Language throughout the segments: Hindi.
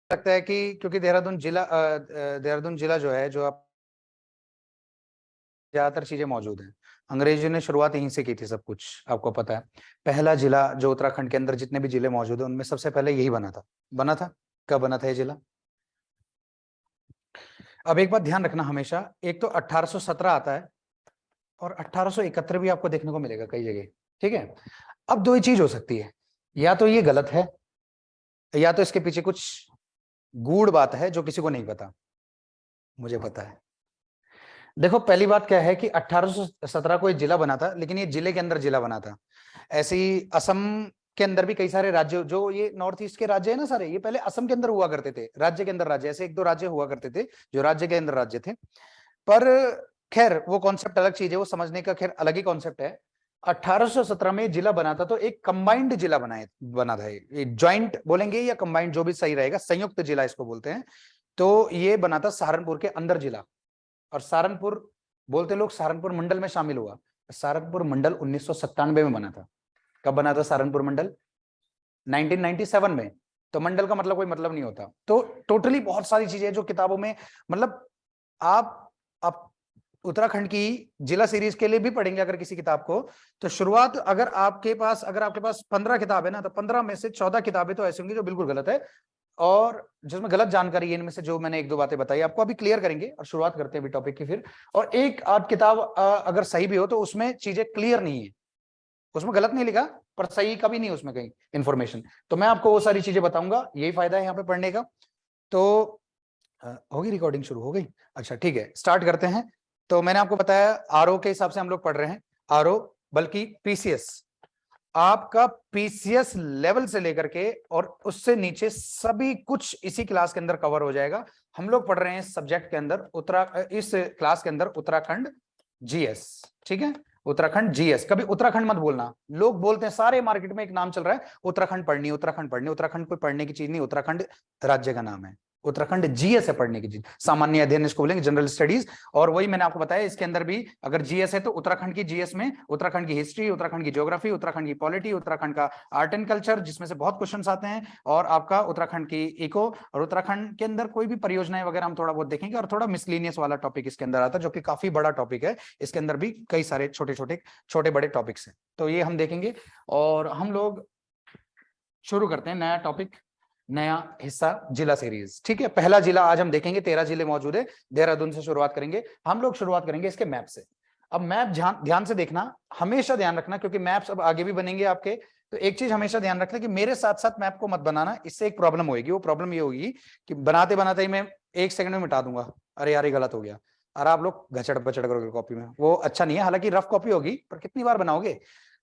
लगता है कि क्योंकि देहरादून जिला जो है, जो आप ज्यादातर चीजें मौजूद हैं, अंग्रेजों ने शुरुआत यहीं से की थी, सब कुछ आपको पता है। पहला जिला जो उत्तराखंड के अंदर जितने भी जिले मौजूद हैं उनमें सबसे पहले यही बना था। कब बना था ये जिला? अब एक बात ध्यान रखना हमेशा, एक तो 1817 आता है और 1871 भी आपको देखने को मिलेगा कई जगह, ठीक है। अब दो ही चीज हो सकती है, या तो ये गलत है या तो इसके पीछे कुछ गूढ़ बात है जो किसी को नहीं पता, मुझे पता है। देखो पहली बात क्या है कि 1817 को एक जिला बना था, लेकिन ये जिले के अंदर जिला बना था। ऐसे ही असम के अंदर भी कई सारे राज्य, जो ये नॉर्थ ईस्ट के राज्य है ना सारे, ये पहले असम के अंदर हुआ करते थे, राज्य के अंदर राज्य, ऐसे एक दो राज्य हुआ करते थे जो राज्य के अंदर राज्य थे। पर खैर वो कॉन्सेप्ट अलग चीज है, वो समझने का खैर अलग ही कॉन्सेप्ट है। 1817 में जिला बना था तो एक कंबाइंड जिला बना था, ये ज्वाइंट बोलेंगे या कंबाइंड, जो भी सही रहेगा, संयुक्त जिला इसको बोलते हैं। तो ये बना था सहारनपुर के अंदर जिला, और सहारनपुर बोलते लोग सहारनपुर मंडल में शामिल हुआ। सहारनपुर मंडल 1997 में बना था। कब बना था सहारनपुर मंडल? 1997 में। तो मंडल का मतलब कोई मतलब नहीं होता। तो टोटली बहुत सारी चीजें जो किताबों में, मतलब आप उत्तराखंड की जिला सीरीज के लिए भी पढ़ेंगे अगर किसी किताब को, तो शुरुआत अगर आपके पास 15 किताब है ना, तो 15 में से 14 किताबें तो ऐसी होंगी जो बिल्कुल गलत है, और जिसमें गलत जानकारी है। इनमें से जो मैंने एक दो बातें बताई आपको, अभी क्लियर करेंगे और शुरुआत करते हैं अभी टॉपिक की फिर। और एक आध किताब अगर सही भी हो तो उसमें चीजें क्लियर नहीं है, उसमें गलत नहीं लिखा पर सही का भी नहीं उसमें कहीं इंफॉर्मेशन, तो मैं आपको वो सारी चीजें बताऊंगा, यही फायदा है यहाँ पे पढ़ने का। तो होगी रिकॉर्डिंग शुरू हो गई? अच्छा ठीक है, स्टार्ट करते हैं। तो मैंने आपको बताया आरओ के हिसाब से हम लोग पढ़ रहे हैं, आरओ बल्कि पीसीएस, आपका पीसीएस लेवल से लेकर के और उससे नीचे सभी कुछ इसी क्लास के अंदर कवर हो जाएगा। हम लोग पढ़ रहे हैं सब्जेक्ट के अंदर इस क्लास के अंदर उत्तराखंड जीएस, ठीक है। उत्तराखंड जीएस, कभी उत्तराखंड मत बोलना, लोग बोलते हैं सारे मार्केट में एक नाम चल रहा है उत्तराखंड पढ़नी, उत्तराखंड पढ़नी। उत्तराखंड कोई पढ़ने की चीज नहीं, उत्तराखंड राज्य का नाम है, उत्तराखंड जीएस है पढ़ने की चीज, सामान्य अध्ययन इसको बोलेंगे, जनरल स्टडीज। और वही मैंने आपको बताया इसके अंदर भी अगर जीएस है तो उत्तराखंड की जीएस में उत्तराखंड की हिस्ट्री, उत्तराखंड की ज्योग्राफी, उत्तराखंड की पॉलिटी, उत्तराखंड का आर्ट एंड कल्चर, जिसमें से बहुत क्वेश्चंस आते हैं, और आपका उत्तराखंड की इको, और उत्तराखंड के अंदर कोई भी परियोजनाएं वगैरह हम थोड़ा बहुत देखेंगे, और थोड़ा मिसलिनियस वाला टॉपिक इसके अंदर आता है जो कि काफी बड़ा टॉपिक है। इसके अंदर भी कई सारे छोटे बड़े टॉपिक्स हैं, तो ये हम देखेंगे। और हम लोग शुरू करते हैं नया टॉपिक, नया हिस्सा, जिला सीरीज, ठीक है। पहला जिला आज हम देखेंगे, 13 जिले मौजूद है, देहरादून से शुरुआत करेंगे हम लोग। शुरुआत करेंगे इसके मैप से। अब मैप ध्यान से देखना, हमेशा ध्यान रखना, क्योंकि मैप्स अब आगे भी बनेंगे आपके। तो एक चीज हमेशा ध्यान रखना कि मेरे साथ साथ मैप को मत बनाना, इससे एक प्रॉब्लम होगी। वो प्रॉब्लम ये होगी कि बनाते बनाते ही मैं 1 सेकंड में मिटा दूंगा, अरे यार ये गलत हो गया, और आप लोग घचड़ पचड़ करोगे कॉपी में, वो अच्छा नहीं है। हालांकि रफ कॉपी होगी पर कितनी बार बनाओगे,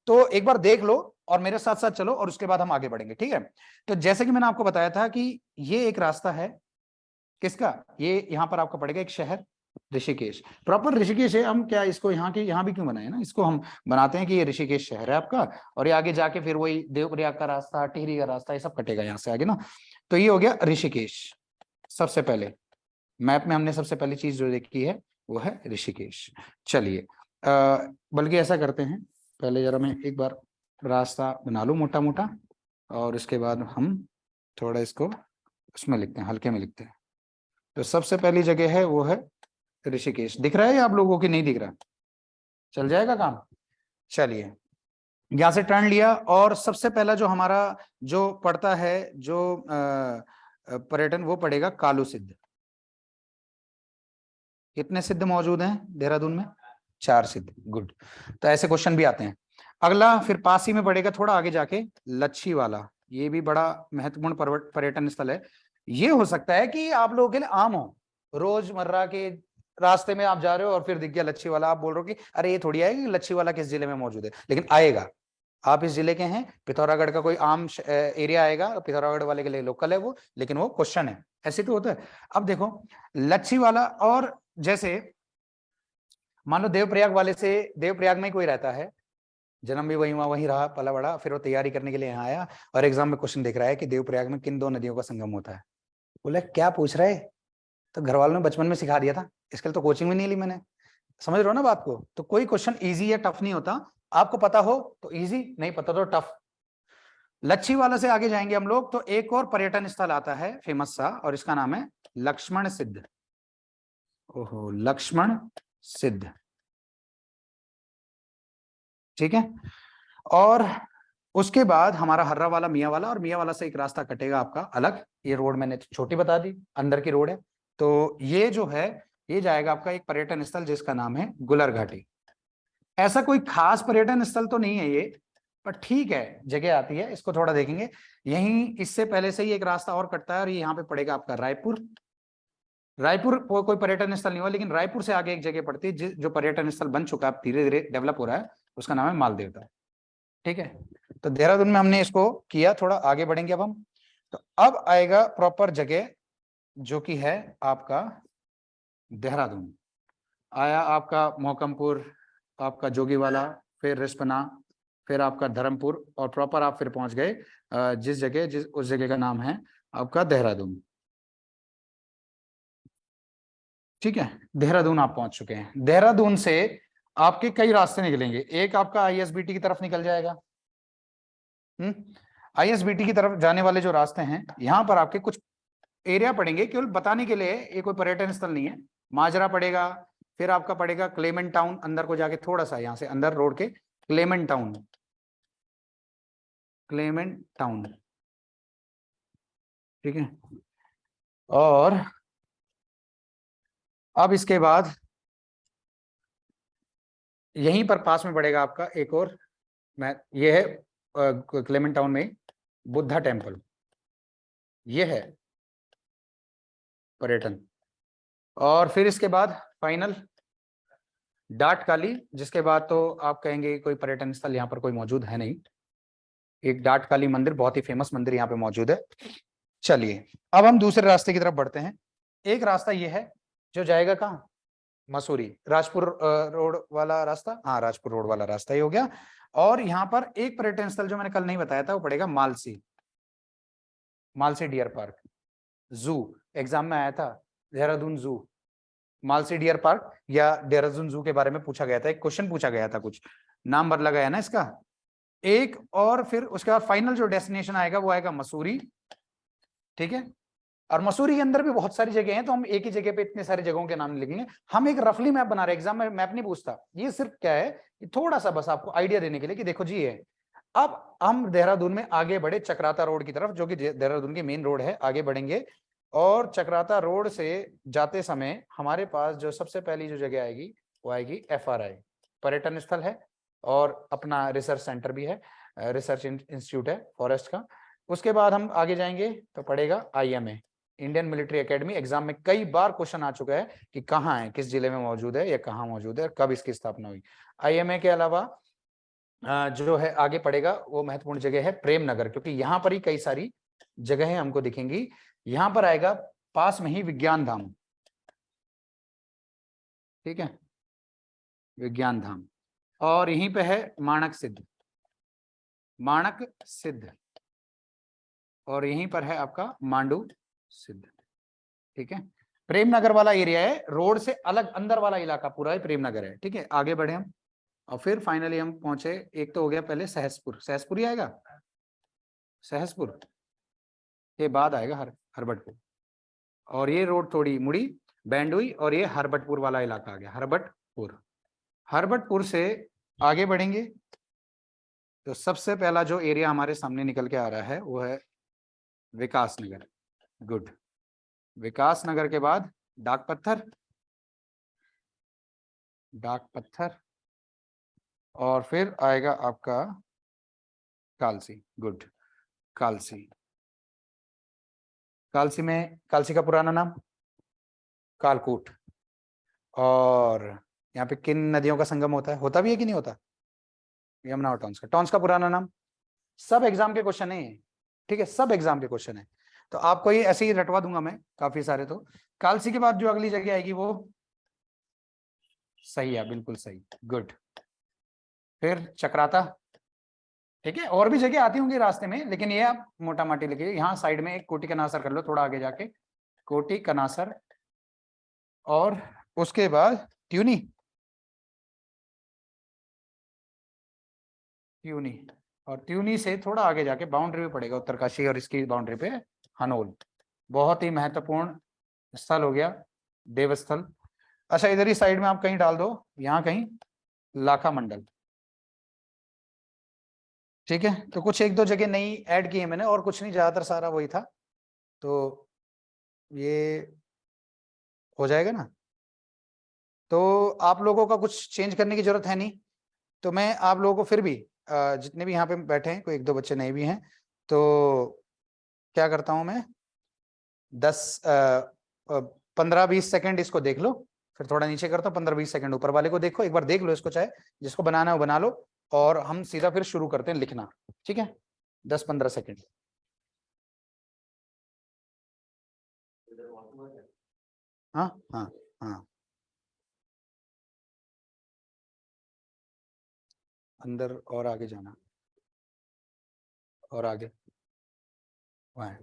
तो एक बार देख लो और मेरे साथ साथ चलो, और उसके बाद हम आगे बढ़ेंगे, ठीक है। तो जैसे कि मैंने आपको बताया था कि ये एक रास्ता है किसका, ये यहाँ पर आपका पड़ेगा एक शहर ऋषिकेश, प्रॉपर ऋषिकेश है। हम क्या इसको यहाँ भी क्यों बनाए ना, इसको हम बनाते हैं कि ये ऋषिकेश शहर है आपका, और ये आगे जाके फिर वही देवप्रयाग का रास्ता, टिहरी का रास्ता, ये सब कटेगा यहाँ से आगे ना। तो ये हो गया ऋषिकेश। सबसे पहले मैप में हमने सबसे पहली चीज जो देखी है वो है ऋषिकेश। चलिए बल्कि ऐसा करते हैं, पहले जरा मैं एक बार रास्ता बना लूं मोटा मोटा, और उसके बाद हम थोड़ा इसको उसमें लिखते हैं, हल्के में लिखते हैं। तो सबसे पहली जगह है वो है ऋषिकेश। दिख रहा है आप लोगों की नहीं दिख रहा? चल जाएगा काम। चलिए यहां से टर्न लिया, और सबसे पहला जो हमारा जो पड़ता है जो पर्यटन, वो पड़ेगा कालू सिद्ध। कितने सिद्ध मौजूद हैं देहरादून में? 4 सिद्ध, गुड। तो ऐसे क्वेश्चन भी आते हैं। अगला फिर पास ही में पड़ेगा थोड़ा आगे जाके लच्छी वाला, ये भी बड़ा महत्वपूर्ण पर्यटन स्थल है। ये हो सकता है कि आप लोगों के लिए आम हो, रोजमर्रा के रास्ते में आप जा रहे हो और फिर दिख गया लच्छी वाला, आप बोल रहे हो कि अरे ये थोड़ी आएगी लच्छी वाला किस जिले में मौजूद है, लेकिन आएगा। आप इस जिले के हैं, पिथौरागढ़ का कोई आम एरिया आएगा, पिथौरागढ़ वाले के लिए लोकल है वो, लेकिन वो क्वेश्चन है, ऐसे तो होता है। अब देखो लच्छी वाला, और जैसे मान लो देवप्रयाग वाले से, देवप्रयाग में कोई रहता है, जन्म भी वहीं हुआ, वहीं रहा, पला बड़ा, फिर वो तैयारी करने के लिए यहाँ आया और एग्जाम में क्वेश्चन देख रहा है कि देवप्रयाग में किन 2 नदियों का संगम होता है। बोला क्या पूछ रहा है, तो घर वालों ने बचपन में सिखा दिया था, इसके लिए तो कोचिंग भी नहीं ली मैंने। समझ रहे हो ना बात को? तो कोई क्वेश्चन इजी या टफ नहीं होता, आपको पता हो तो इजी, नहीं पता तो टफ। लच्छीवाला से आगे जाएंगे हम लोग तो एक और पर्यटन स्थल आता है फेमस सा, और इसका नाम है लक्ष्मण सिद्ध। ओहो, लक्ष्मण सिद्ध, ठीक है। और उसके बाद हमारा हर्रा वाला, मियाँ वाला, और मियाँ वाला से एक रास्ता कटेगा आपका अलग। ये रोड मैंने छोटी बता दी, अंदर की रोड है। तो ये जो है ये जाएगा आपका एक पर्यटन स्थल जिसका नाम है गुलर घाटी। ऐसा कोई खास पर्यटन स्थल तो नहीं है ये, पर ठीक है जगह आती है, इसको थोड़ा देखेंगे। यहीं इससे पहले से ही एक रास्ता और कटता है और यहाँ पे पड़ेगा आपका रायपुर। रायपुर कोई पर्यटन स्थल नहीं हुआ, लेकिन रायपुर से आगे एक जगह पड़ती है जो पर्यटन स्थल बन चुका है, धीरे धीरे डेवलप हो रहा है, उसका नाम है मालदेवता, ठीक है। तो देहरादून में हमने इसको किया, थोड़ा आगे बढ़ेंगे अब हम। तो अब आएगा प्रॉपर जगह जो कि है आपका देहरादून। आया आपका मौकमपुर, आपका जोगीवाला, फिर रिस्पना, फिर आपका धर्मपुर, और प्रॉपर आप फिर पहुंच गए जिस उस जगह का नाम है आपका देहरादून, ठीक है। देहरादून आप पहुंच चुके हैं। देहरादून से आपके कई रास्ते निकलेंगे। एक आपका आईएसबीटी की तरफ निकल जाएगा। आईएसबीटी की तरफ जाने वाले जो रास्ते हैं, यहां पर आपके कुछ एरिया पड़ेंगे, केवल बताने के लिए, ये कोई पर्यटन स्थल नहीं है। माजरा पड़ेगा, फिर आपका पड़ेगा क्लेमेंट टाउन, अंदर को जाके थोड़ा सा यहां से अंदर रोड के क्लेमेंट टाउन, क्लेमेंट टाउन, ठीक है। और अब इसके बाद यहीं पर पास में पड़ेगा आपका एक और, मैं ये है क्लेमेंट टाउन में बुद्धा टेम्पल, ये है पर्यटन। और फिर इसके बाद फाइनल डाट काली, जिसके बाद तो आप कहेंगे कोई पर्यटन स्थल यहाँ पर कोई मौजूद है नहीं। एक डाट काली मंदिर, बहुत ही फेमस मंदिर यहाँ पे मौजूद है। चलिए अब हम दूसरे रास्ते की तरफ बढ़ते हैं। एक रास्ता ये है जो जाएगा कहाँ, मसूरी, राजपुर रोड वाला रास्ता, हाँ राजपुर रोड वाला रास्ता ही हो गया। और यहाँ पर एक पर्यटन स्थल जो मैंने कल नहीं बताया था वो पड़ेगा मालसी, मालसी डियर पार्क। जू एग्जाम में आया था, देहरादून जू, मालसी डियर पार्क या देहरादून जू के बारे में पूछा गया था, एक क्वेश्चन पूछा गया था, कुछ नाम बदला गया ना इसका एक। और फिर उसके बाद फाइनल जो डेस्टिनेशन आएगा वो आएगा मसूरी, ठीक है। और मसूरी के अंदर भी बहुत सारी जगह हैं, तो हम एक ही जगह पे इतने सारी जगहों के नाम लिखेंगे। हम एक रफली मैप बना रहे हैं, एग्जाम में मैप नहीं पूछता, ये सिर्फ क्या है कि थोड़ा सा बस आपको आइडिया देने के लिए कि देखो जी ये। अब हम देहरादून में आगे बढ़े चक्राता रोड की तरफ, जो कि देहरादून की मेन रोड है, आगे बढ़ेंगे। और चक्राता रोड से जाते समय हमारे पास जो सबसे पहली जो जगह आएगी वो आएगी FRI, पर्यटन स्थल है, और अपना रिसर्च सेंटर भी है, रिसर्च इंस्टीट्यूट है फॉरेस्ट का। उसके बाद हम आगे जाएंगे तो पड़ेगा IMA, Indian military academy. Exam में कई बार क्वेश्चन आ चुका है कि कहाँ है, किस जिले में मौजूद है, या कहाँ मौजूद है, कब इसकी स्थापना हुई। IMA के अलावा जो है आगे पड़ेगा वो महत्वपूर्ण जगह है प्रेम नगर, क्योंकि यहाँ पर ही कई सारी जगहें हमको दिखेंगी। यहाँ पर आएगा पास में ही विज्ञान धाम, ठीक है, विज्ञान धाम। और यहीं पे है माणक सिद्ध, माणक सिद्ध, और यहीं पर है आपका मांडू सिद्ध, ठीक है। प्रेम नगर वाला एरिया है, रोड से अलग अंदर वाला इलाका पूरा है प्रेम नगर है, ठीक है। आगे बढ़े हम, और फिर फाइनली हम पहुंचे, एक तो हो गया पहले सहसपुर, सहसपुर ही आएगा, सहसपुर के बाद आएगा हरबटपुर, और ये रोड थोड़ी मुड़ी बैंड हुई, और ये हरबटपुर वाला इलाका आ गया, हरबटपुर। हरबटपुर से आगे बढ़ेंगे तो सबसे पहला जो एरिया हमारे सामने निकल के आ रहा है वो है विकास नगर, गुड। विकास नगर के बाद डाक पत्थर, डाक पत्थर, और फिर आएगा आपका कालसी, गुड, कालसी। कालसी में, कालसी का पुराना नाम कालकूट। और यहाँ पे किन नदियों का संगम होता है, होता भी है कि नहीं होता, यमुना और टॉन्स का, टॉन्स का पुराना नाम। सब एग्जाम के क्वेश्चन है ये, ठीक है, सब एग्जाम के क्वेश्चन है, तो आपको ये ऐसे ही रटवा दूंगा मैं काफी सारे। तो कालसी के बाद जो अगली जगह आएगी वो सही है, बिल्कुल सही, गुड। फिर चक्राता, ठीक है, और भी जगह आती होंगी रास्ते में, लेकिन ये आप मोटा माटी लिखिए। यहाँ साइड में एक कोटी कनासर कर लो, थोड़ा आगे जाके कोटी कनासर, और उसके बाद ट्यूनी, ट्यूनी, और त्यूनी से थोड़ा आगे जाके बाउंड्री पे पड़ेगा उत्तरकाशी और इसकी बाउंड्री पे हनोल। बहुत ही महत्वपूर्ण स्थल हो गया, देवस्थल। अच्छा, इधर ही साइड में आप कहीं डाल दो, यहाँ कहीं लाखा मंडल। ठीक है, तो कुछ एक दो जगह नई ऐड की है मैंने, और कुछ नहीं, ज्यादातर सारा वही था। तो ये हो जाएगा ना। तो आप लोगों का कुछ चेंज करने की जरूरत है नहीं। तो मैं आप लोगों को फिर भी जितने भी यहाँ पे बैठे हैं, कोई एक दो बच्चे नए भी हैं, तो क्या करता हूं मैं, 10-15-20 सेकंड इसको देख लो, फिर थोड़ा नीचे करता हूँ, 15-20 सेकंड ऊपर वाले को देखो, एक बार देख लो इसको, चाहे जिसको बनाना है वो बना लो, और हम सीधा फिर शुरू करते हैं लिखना। ठीक है, 10-15 सेकंड। हाँ हाँ हाँ, अंदर और आगे जाना, और आगे वहाँ।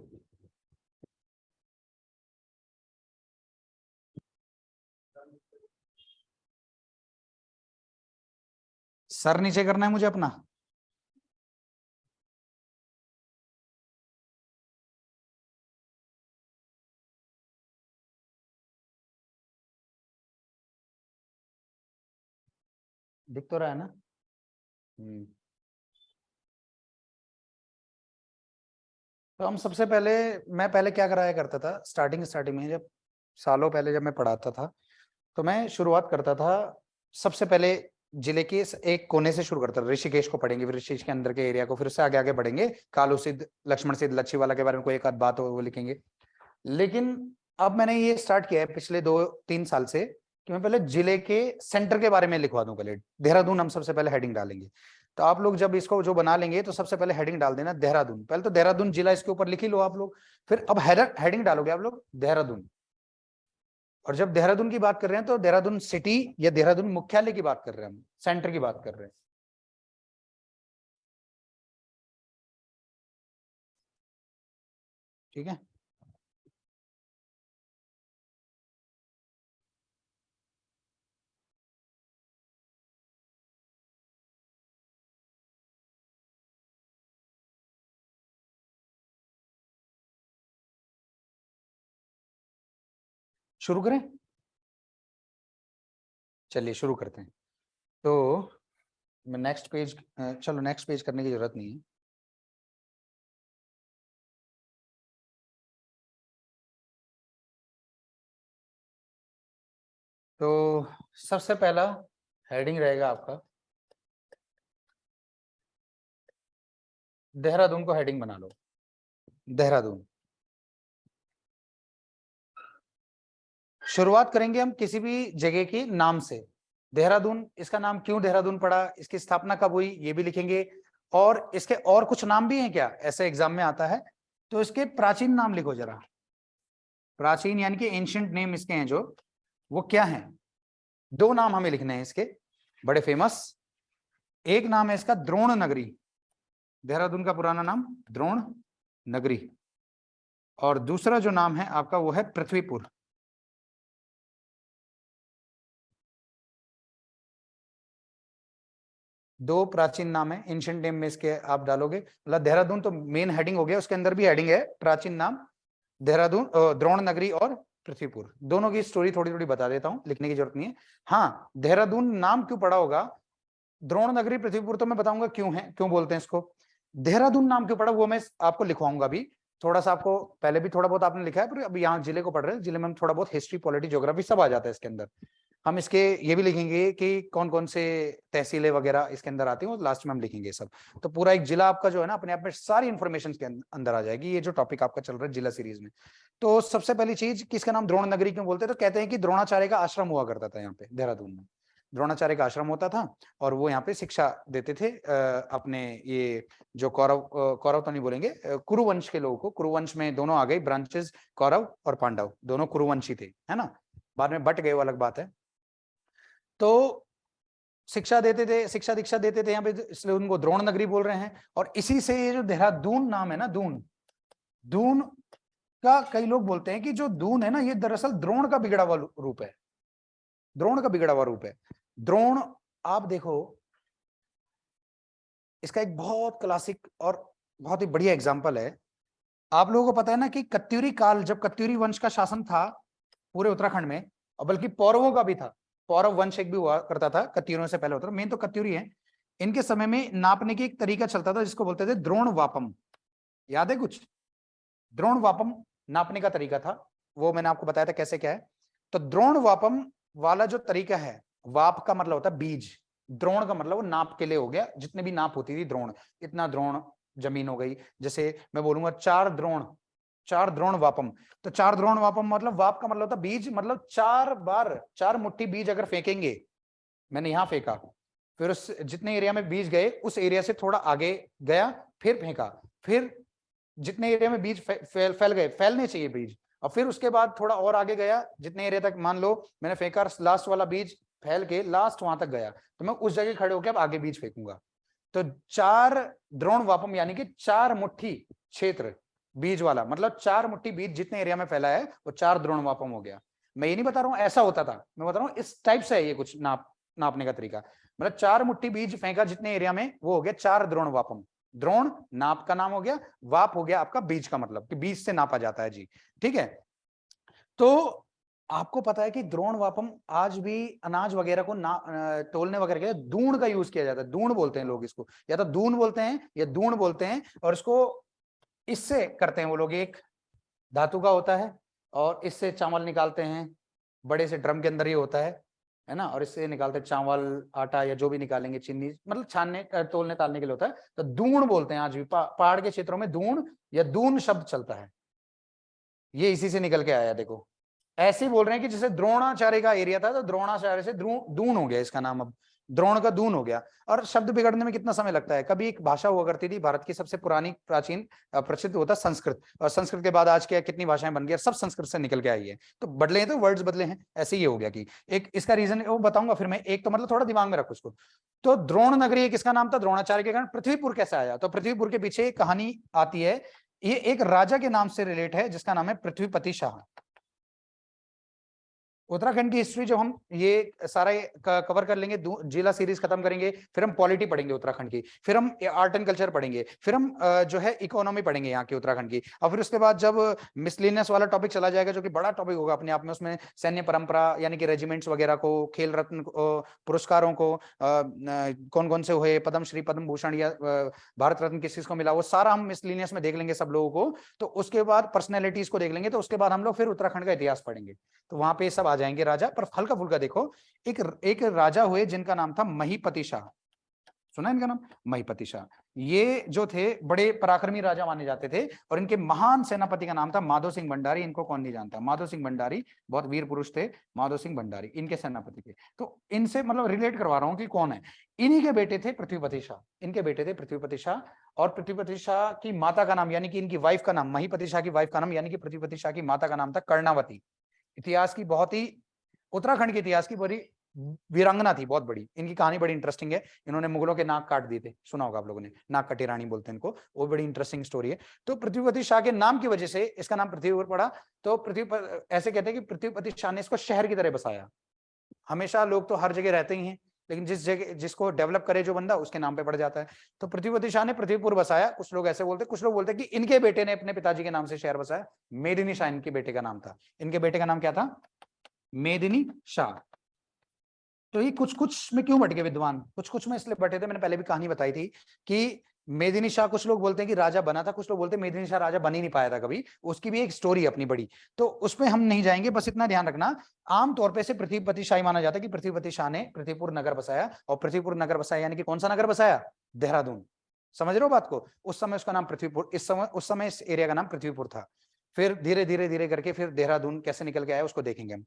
सर नीचे करना है मुझे अपना। दिख तो रहा है ना। तो हम सबसे पहले, मैं पहले क्या कराया करता था स्टार्टिंग स्टार्टिंग में, जब सालों पहले जब मैं पढ़ाता था, तो मैं शुरुआत करता था सबसे पहले जिले के एक कोने से शुरू करता था। ऋषिकेश को पढ़ेंगे, फिर ऋषिकेश के अंदर के एरिया को, फिर उससे आगे आगे बढ़ेंगे, कालू सिद्ध, लक्ष्मण सिद्ध, लच्छीवाला के बारे में कोई एक आध बात हो वो लिखेंगे। लेकिन अब मैंने ये स्टार्ट किया है पिछले 2-3 साल से कि मैं पहले जिले के सेंटर के बारे में लिखवा दूं। पहले देहरादून हम सबसे पहले हेडिंग डालेंगे। तो आप लोग जब इसको जो बना लेंगे तो सबसे पहले हेडिंग डाल देना देहरादून। पहले तो देहरादून जिला इसके ऊपर लिख ही लो आप लोग, फिर अब हेडिंग डालोगे आप लोग देहरादून। और जब देहरादून की बात कर रहे हैं तो देहरादून सिटी या देहरादून मुख्यालय की बात कर रहे हैं, हम सेंटर की बात कर रहे हैं। ठीक है, शुरू करें। चलिए शुरू करते हैं। तो मैं नेक्स्ट पेज, चलो नेक्स्ट पेज करने की जरूरत नहीं है। तो सबसे पहला हेडिंग रहेगा आपका, देहरादून को हेडिंग बना लो, देहरादून। शुरुआत करेंगे हम किसी भी जगह की नाम से। देहरादून, इसका नाम क्यों देहरादून पड़ा, इसकी स्थापना कब हुई, ये भी लिखेंगे। और इसके और कुछ नाम भी हैं क्या, ऐसे एग्जाम में आता है, तो इसके प्राचीन नाम लिखो जरा। प्राचीन यानी कि एंशिएंट नेम इसके हैं जो, वो क्या हैं। 2 नाम हमें लिखने हैं इसके, बड़े फेमस। एक नाम है इसका द्रोण नगरी, देहरादून का पुराना नाम द्रोण नगरी। और दूसरा जो नाम है आपका वो है पृथ्वीपुर। 2 प्राचीन नाम है, एंशिएंट नेम में इसके आप डालोगे। मतलब देहरादून तो मेन हेडिंग हो गया, उसके अंदर भी हेडिंग है प्राचीन नाम, देहरादून, द्रोण नगरी और पृथ्वीपुर। दोनों की स्टोरी थोड़ी थोड़ी बता देता हूं, लिखने की जरूरत नहीं है। हाँ, देहरादून नाम क्यों पड़ा होगा, द्रोण नगरी पृथ्वीपुर तो मैं बताऊंगा क्यों है, क्यों बोलते हैं इसको। देहरादून नाम क्यों पड़ा वो मैं आपको लिखवाऊंगा भी। थोड़ा सा आपको पहले भी थोड़ा बहुत आपने लिखा है, पर अब यहाँ जिले को पढ़ रहे हैं, जिले में हम थोड़ा बहुत हिस्ट्री, पॉलिटी, ज्योग्राफी सब आ जाता है इसके अंदर। हम इसके ये भी लिखेंगे कि कौन कौन से तहसीलें वगैरह इसके अंदर आती हैं, और लास्ट में हम लिखेंगे सब। तो पूरा एक जिला आपका जो है ना, अपने आप में सारी इंफॉर्मेशन के अंदर आ जाएगी, ये जो टॉपिक आपका चल रहा है जिला सीरीज में। तो सबसे पहली चीज, किसका नाम द्रोण नगरी क्यों बोलते हैं, तो कहते हैं कि द्रोणाचार्य का आश्रम हुआ करता था यहाँ पे देहरादून में। द्रोणाचार्य का आश्रम होता था, और वो यहाँ पे शिक्षा देते थे अपने ये जो कौरव तो नहीं बोलेंगे, कुरुवंश के लोगों को। कुरुवंश में दोनों आ गए ब्रांचेस, कौरव और पांडव दोनों कुरुवंशी थे, है ना। बाद में बट गए वो अलग बात है। तो शिक्षा देते थे, शिक्षा दीक्षा देते थे यहाँ पे, इसलिए उनको द्रोण नगरी बोल रहे हैं। और इसी से ये जो देहरादून नाम है ना, दून, दून का कई लोग बोलते हैं कि जो दून है ना, ये दरअसल द्रोण का बिगड़ा हुआ रूप है। द्रोण का बिगड़ा हुआ रूप है। द्रोण, आप देखो इसका एक बहुत क्लासिक और बहुत ही बढ़िया एग्जाम्पल है। आप लोगों को पता है ना कि कत्यूरी काल, जब कत्यूरी वंश का शासन था पूरे उत्तराखंड में, और बल्कि पौरवों का भी था, पौरव वंश एक भी हुआ करता था, कत्यूरियों से पहले होता था, मेन तो कत्यूरी है। इनके समय में नापने की एक तरीका चलता था जिसको बोलते थे द्रोण वापम। याद है कुछ? द्रोण वापम नापने का तरीका था, वो मैंने आपको बताया था कैसे क्या है। तो द्रोण वापम वाला जो तरीका है, वाप का मतलब होता है बीज, द्रोण का मतलब वो नाप के लिए हो गया, जितने भी नाप होती थी द्रोण, इतना द्रोण जमीन हो गई। जैसे मैं बोलूंगा 4 द्रोण, 4 द्रोण वापम, तो 4 द्रोण वापम मतलब वाप का मतलब होता बीज, मतलब 4 बार 4 मुट्ठी बीज अगर फेंकेंगे, मैंने यहां फेंका, फिर उस जितने एरिया में बीज गए उस एरिया से थोड़ा आगे गया, फिर फेंका, फिर जितने एरिया में बीज फैल गए, फैलने चाहिए बीज, और फिर उसके बाद थोड़ा और आगे गया जितने एरिया तक, मान लो मैंने फेंका, लास्ट वाला बीज फैल के लास्ट वहां तक गया, तो मैं उस जगह खड़े होकर अब आगे बीज फेंकूंगा। तो 4 द्रोण वापम यानी कि 4 मुट्ठी क्षेत्र बीज वाला, मतलब 4 मुट्ठी बीज जितने एरिया में फैला है वो 4 द्रोण वापम हो गया। मैं ये नहीं बता रहा हूं ऐसा होता था, मैं बता रहा हूं इस टाइप से है ये कुछ नापने का तरीका। मतलब 4 मुट्ठी बीज फेंका जितने एरिया में, वो हो गया 4 द्रोण वापम। द्रोण नाप का नाम हो गया, वाप हो गया आपका बीज का, मतलब कि बीज से नापा जाता है जी। ठीक है, तो आपको पता है कि द्रोण वापम आज भी अनाज वगैरह को तोलने वगैरह के लिए दून का यूज किया जाता है। दून बोलते हैं लोग इसको, या तो दून बोलते हैं या दून बोलते हैं, और इसको इससे करते हैं वो लोग, एक धातु का होता है और इससे चावल निकालते हैं, बड़े से ड्रम के अंदर ही होता है ना, और इससे निकालते हैं चावल, आटा या जो भी निकालेंगे, चीनी, मतलब छानने तोलने तालने के लिए होता है। तो दून बोलते हैं आज भी, पहाड़ के क्षेत्रों में दून या दून शब्द चलता है, ये इसी से निकल के आया। देखो ऐसे ही बोल रहे हैं कि जैसे द्रोणाचार्य का एरिया था, तो द्रोणाचार्य से दून हो गया इसका नाम, अब द्रोण का दून हो गया। और शब्द बिगड़ने में कितना समय लगता है। कभी एक भाषा हुआ करती थी, भारत की सबसे पुरानी प्राचीन प्रसिद्ध होता संस्कृत, और संस्कृत के बाद आज क्या कितनी भाषाएं बन गई, सब संस्कृत से निकल के आई है। तो बदले हैं तो वर्ड्स बदले हैं, ऐसे ही हो गया कि एक इसका रीजन वो बताऊंगा फिर मैं, एक तो मतलब थोड़ा दिमाग में रखो उसको। तो द्रोण नगरी किसका नाम था, द्रोणाचार्य के कारण। पृथ्वीपुर कैसे आया, तो पृथ्वीपुर के पीछे एक कहानी आती है, ये एक राजा के नाम से रिलेट है जिसका नाम है पृथ्वीपति शाह। उत्तराखंड की हिस्ट्री जब हम ये सारा कवर कर लेंगे, जिला सीरीज खत्म करेंगे, फिर हम पॉलिटी पढ़ेंगे उत्तराखंड की, फिर हम आर्ट एंड कल्चर पढ़ेंगे, फिर हम जो है इकोनॉमी पढ़ेंगे यहाँ की उत्तराखंड की, और फिर उसके बाद जब मिसलिनियस वाला टॉपिक चला जाएगा जो कि बड़ा टॉपिक होगा अपने आप में, उसमें सैन्य परंपरा यानी कि रेजिमेंट्स वगैरह को, खेल रत्न पुरस्कारों को, कौन कौन से हुए, पद्मश्री पद्म भूषण या भारत रत्न किस किस को मिला, वो सारा हम मिसलिनियस में देख लेंगे सब लोगों को। तो उसके बाद पर्सनैलिटीज को देख लेंगे, तो उसके बाद हम लोग फिर उत्तराखंड का इतिहास पढ़ेंगे, तो वहां पे सब आ जाएंगे राजा। पर हल्का फुल्का देखो, एक राजा हुए जिनका नाम था महीपति शाह, सुना इनका नाम, महीपति शाह। ये जो थे बड़े पराक्रमी राजा माने जाते थे, और इनके महान सेनापति का नाम था माधो सिंह भंडारी। इनको कौन नहीं जानता, माधो सिंह भंडारी बहुत वीर पुरुष थे, माधो सिंह भंडारी इनके सेनापति थे। तो इनसे मतलब रिलेट करवा रहा हूं कि कौन है। इन्हीं के बेटे थे पृथ्वीपति शाह, इनके बेटे थे पृथ्वीपति शाह। और पृथ्वीपति शाह की माता का नाम, यानी कि इनकी वाइफ का नाम, महीपति शाह की वाइफ का नाम, यानी कि पृथ्वीपति शाह की माता का नाम था कर्णावती। इतिहास की बहुत ही, उत्तराखंड के इतिहास की बड़ी वीरांगना थी, बहुत बड़ी। इनकी कहानी बड़ी इंटरेस्टिंग है, इन्होंने मुगलों के नाक काट दिए थे, सुना होगा आप लोगों ने, नाक कटी रानी बोलते हैं इनको, वो बड़ी इंटरेस्टिंग स्टोरी है। तो पृथ्वीपति शाह के नाम की वजह से इसका नाम पृथ्वीपुर पड़ा। तो ऐसे कहते हैं कि पृथ्वीपति शाह ने इसको शहर की तरह बसाया। हमेशा लोग तो हर जगह रहते ही हैं, लेकिन जिस जगह जिसको डेवलप करे जो बंदा, उसके नाम पे पड़ जाता है। तो पृथ्वीपति शाह ने पृथ्वीपुर बसाया, कुछ लोग ऐसे बोलते, कुछ लोग बोलते कि इनके बेटे ने अपने पिताजी के नाम से शहर बसाया। मेदिनी शाह इनके बेटे का नाम था। इनके बेटे का नाम क्या था, मेदिनी शाह। तो ये कुछ कुछ में क्यों बट गए विद्वान, कुछ कुछ में इसलिए बटे थे, मैंने पहले भी कहानी बताई थी कि मेदिनी शाह, कुछ लोग बोलते हैं कि राजा बना था, कुछ लोग बोलते हैं मेदिनी शाह राजा बन ही नहीं पाया था कभी, उसकी भी एक स्टोरी अपनी बड़ी। तो उसमें हम नहीं जाएंगे, बस इतना ध्यान रखना, आमतौर पर से पृथ्वीपति शाही माना जाता है कि पृथ्वीपति शाह ने पृथ्वीपुर नगर बसाया। और पृथ्वीपुर नगर बसाया यानी कि कौन सा नगर बसाया, देहरादून। समझ रहे हो बात को, उस समय उसका नाम पृथ्वीपुर, उस समय इस एरिया का नाम पृथ्वीपुर था। फिर धीरे धीरे धीरे करके फिर देहरादून कैसे निकल के आया उसको देखेंगे हम।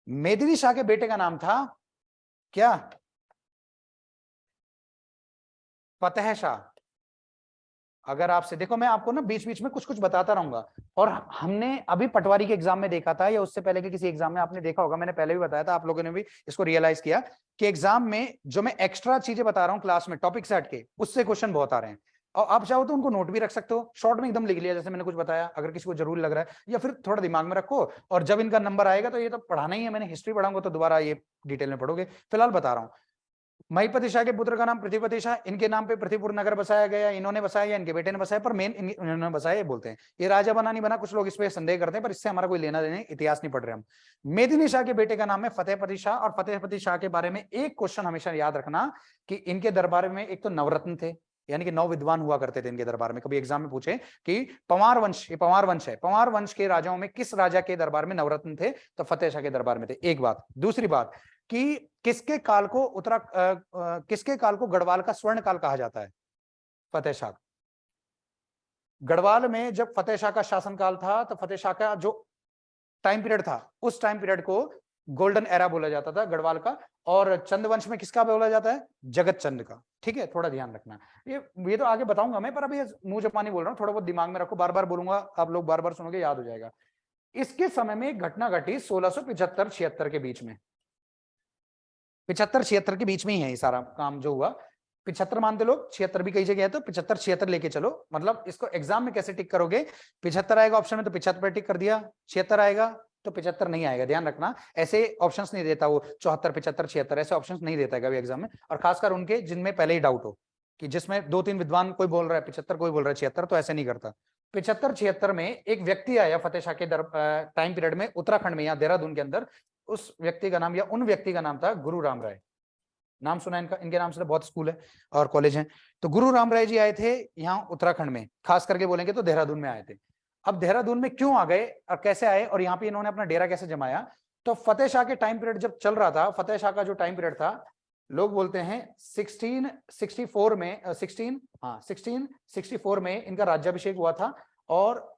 मेदिनी शाह के बेटे का नाम था क्या, फतेह शाह। अगर आपसे देखो, मैं आपको ना बीच बीच में कुछ कुछ बताता रहूंगा। और हमने अभी पटवारी के एग्जाम में देखा था, या उससे पहले के किसी एग्जाम में आपने देखा होगा, मैंने पहले भी बताया था, आप लोगों ने भी इसको रियलाइज किया कि एग्जाम में जो मैं एक्स्ट्रा चीजें बता रहा हूँ क्लास में टॉपिक से हटके, उससे क्वेश्चन बहुत आ रहे हैं। और आप चाहो तो उनको नोट भी रख सकते हो, शॉर्ट में एकदम लिख लिया जैसे मैंने कुछ बताया, अगर किसी को जरूरी लग रहा है, या फिर थोड़ा दिमाग में रखो, और जब इनका नंबर आएगा, तो ये तो पढ़ाना ही है, मैंने हिस्ट्री पढ़ाऊंगा तो दोबारा ये डिटेल में पढ़ोगे, फिलहाल बता रहा हूँ। महिपति शाह के पुत्र का नाम पृथ्वीपति शाह, इनके नाम पे पृथ्वीपुर नगर बसाया गया, इन्होंने बसाया या इनके बेटे ने बसाया, पर मेन इन्होंने बसाया ये बोलते हैं। ये राजा बना नहीं बना, कुछ लोग इस पे संदेह करते हैं, पर इससे हमारा कोई लेना देना, इतिहास नहीं पढ़ रहे हम। मेदिनी शाह के बेटे का नाम है फतेहपति शाह, और फतेहपति शाह के बारे में एक क्वेश्चन हमेशा याद रखना कि इनके दरबार में एक तो नवरत्न थे, यानी कि 9 विद्वान हुआ करते थे इनके दरबार में। कभी एग्जाम में पूछे कि पंवार वंश, ये पंवार वंश है, पंवार वंश के राजाओं में किस राजा के दरबार में नवरत्न थे, तो फतेह शाह के दरबार में थे। एक बात। दूसरी बात कि किसके काल को गढ़वाल का स्वर्ण काल कहा जाता है? फतेह शाह। गढ़वाल में जब फतेह शाह का शासनकाल था तो फतेह शाह का जो टाइम पीरियड था, उस टाइम पीरियड को गोल्डन एरा बोला जाता था गढ़वाल का। और चंद्रवंश में किसका बोला जाता है? जगत चंद का। ठीक है, थोड़ा ध्यान रखना। ये तो आगे बताऊंगा मैं, पर अभी मुंह जबानी बोल रहा हूँ, थोड़ा बहुत दिमाग में रखो, बार बार बोलूंगा, आप लोग बार बार सुनोगे, याद हो जाएगा। इसके समय में एक घटना घटी 1675-76 के बीच में, 75-76 के बीच में ही है ये सारा काम जो हुआ। 75 मानते लोग, 76 भी कई जगह है, तो 75-76 लेके चलो। मतलब इसको एग्जाम में कैसे टिक करोगे? 75 आएगा ऑप्शन में तो 75 टिक कर दिया, 76 आएगा तो 75 नहीं आएगा। ध्यान रखना, ऐसे ऑप्शंस नहीं देता वो 74, 75, 76, ऐसे ऑप्शंस नहीं देता है कभी एग्जाम में। और खासकर उनके जिनमें पहले ही डाउट हो, कि जिसमें 2-3 विद्वान, कोई बोल रहा है 75, कोई बोल रहा है 76, तो ऐसे नहीं करता। 75-76 में एक व्यक्ति आया फतेह शाह के टाइम पीरियड में उत्तराखंड में या देहरादून के अंदर। उस व्यक्ति का नाम या उन व्यक्ति का नाम था गुरु राम राय। नाम सुना इनका? इनके नाम से तो बहुत स्कूल है और कॉलेज हैं। तो गुरु राम राय जी आए थे यहाँ उत्तराखंड में, खास करके बोलेंगे तो देहरादून में आए थे। अब देहरादून में क्यों आ गए और कैसे आए और यहाँ पे इन्होंने अपना डेरा कैसे जमाया? तो फतेह शाह के टाइम पीरियड जब चल रहा था, फतेह शाह का जो टाइम पीरियड था, लोग बोलते हैं 1664 में 1664 में इनका राज्याभिषेक हुआ था। और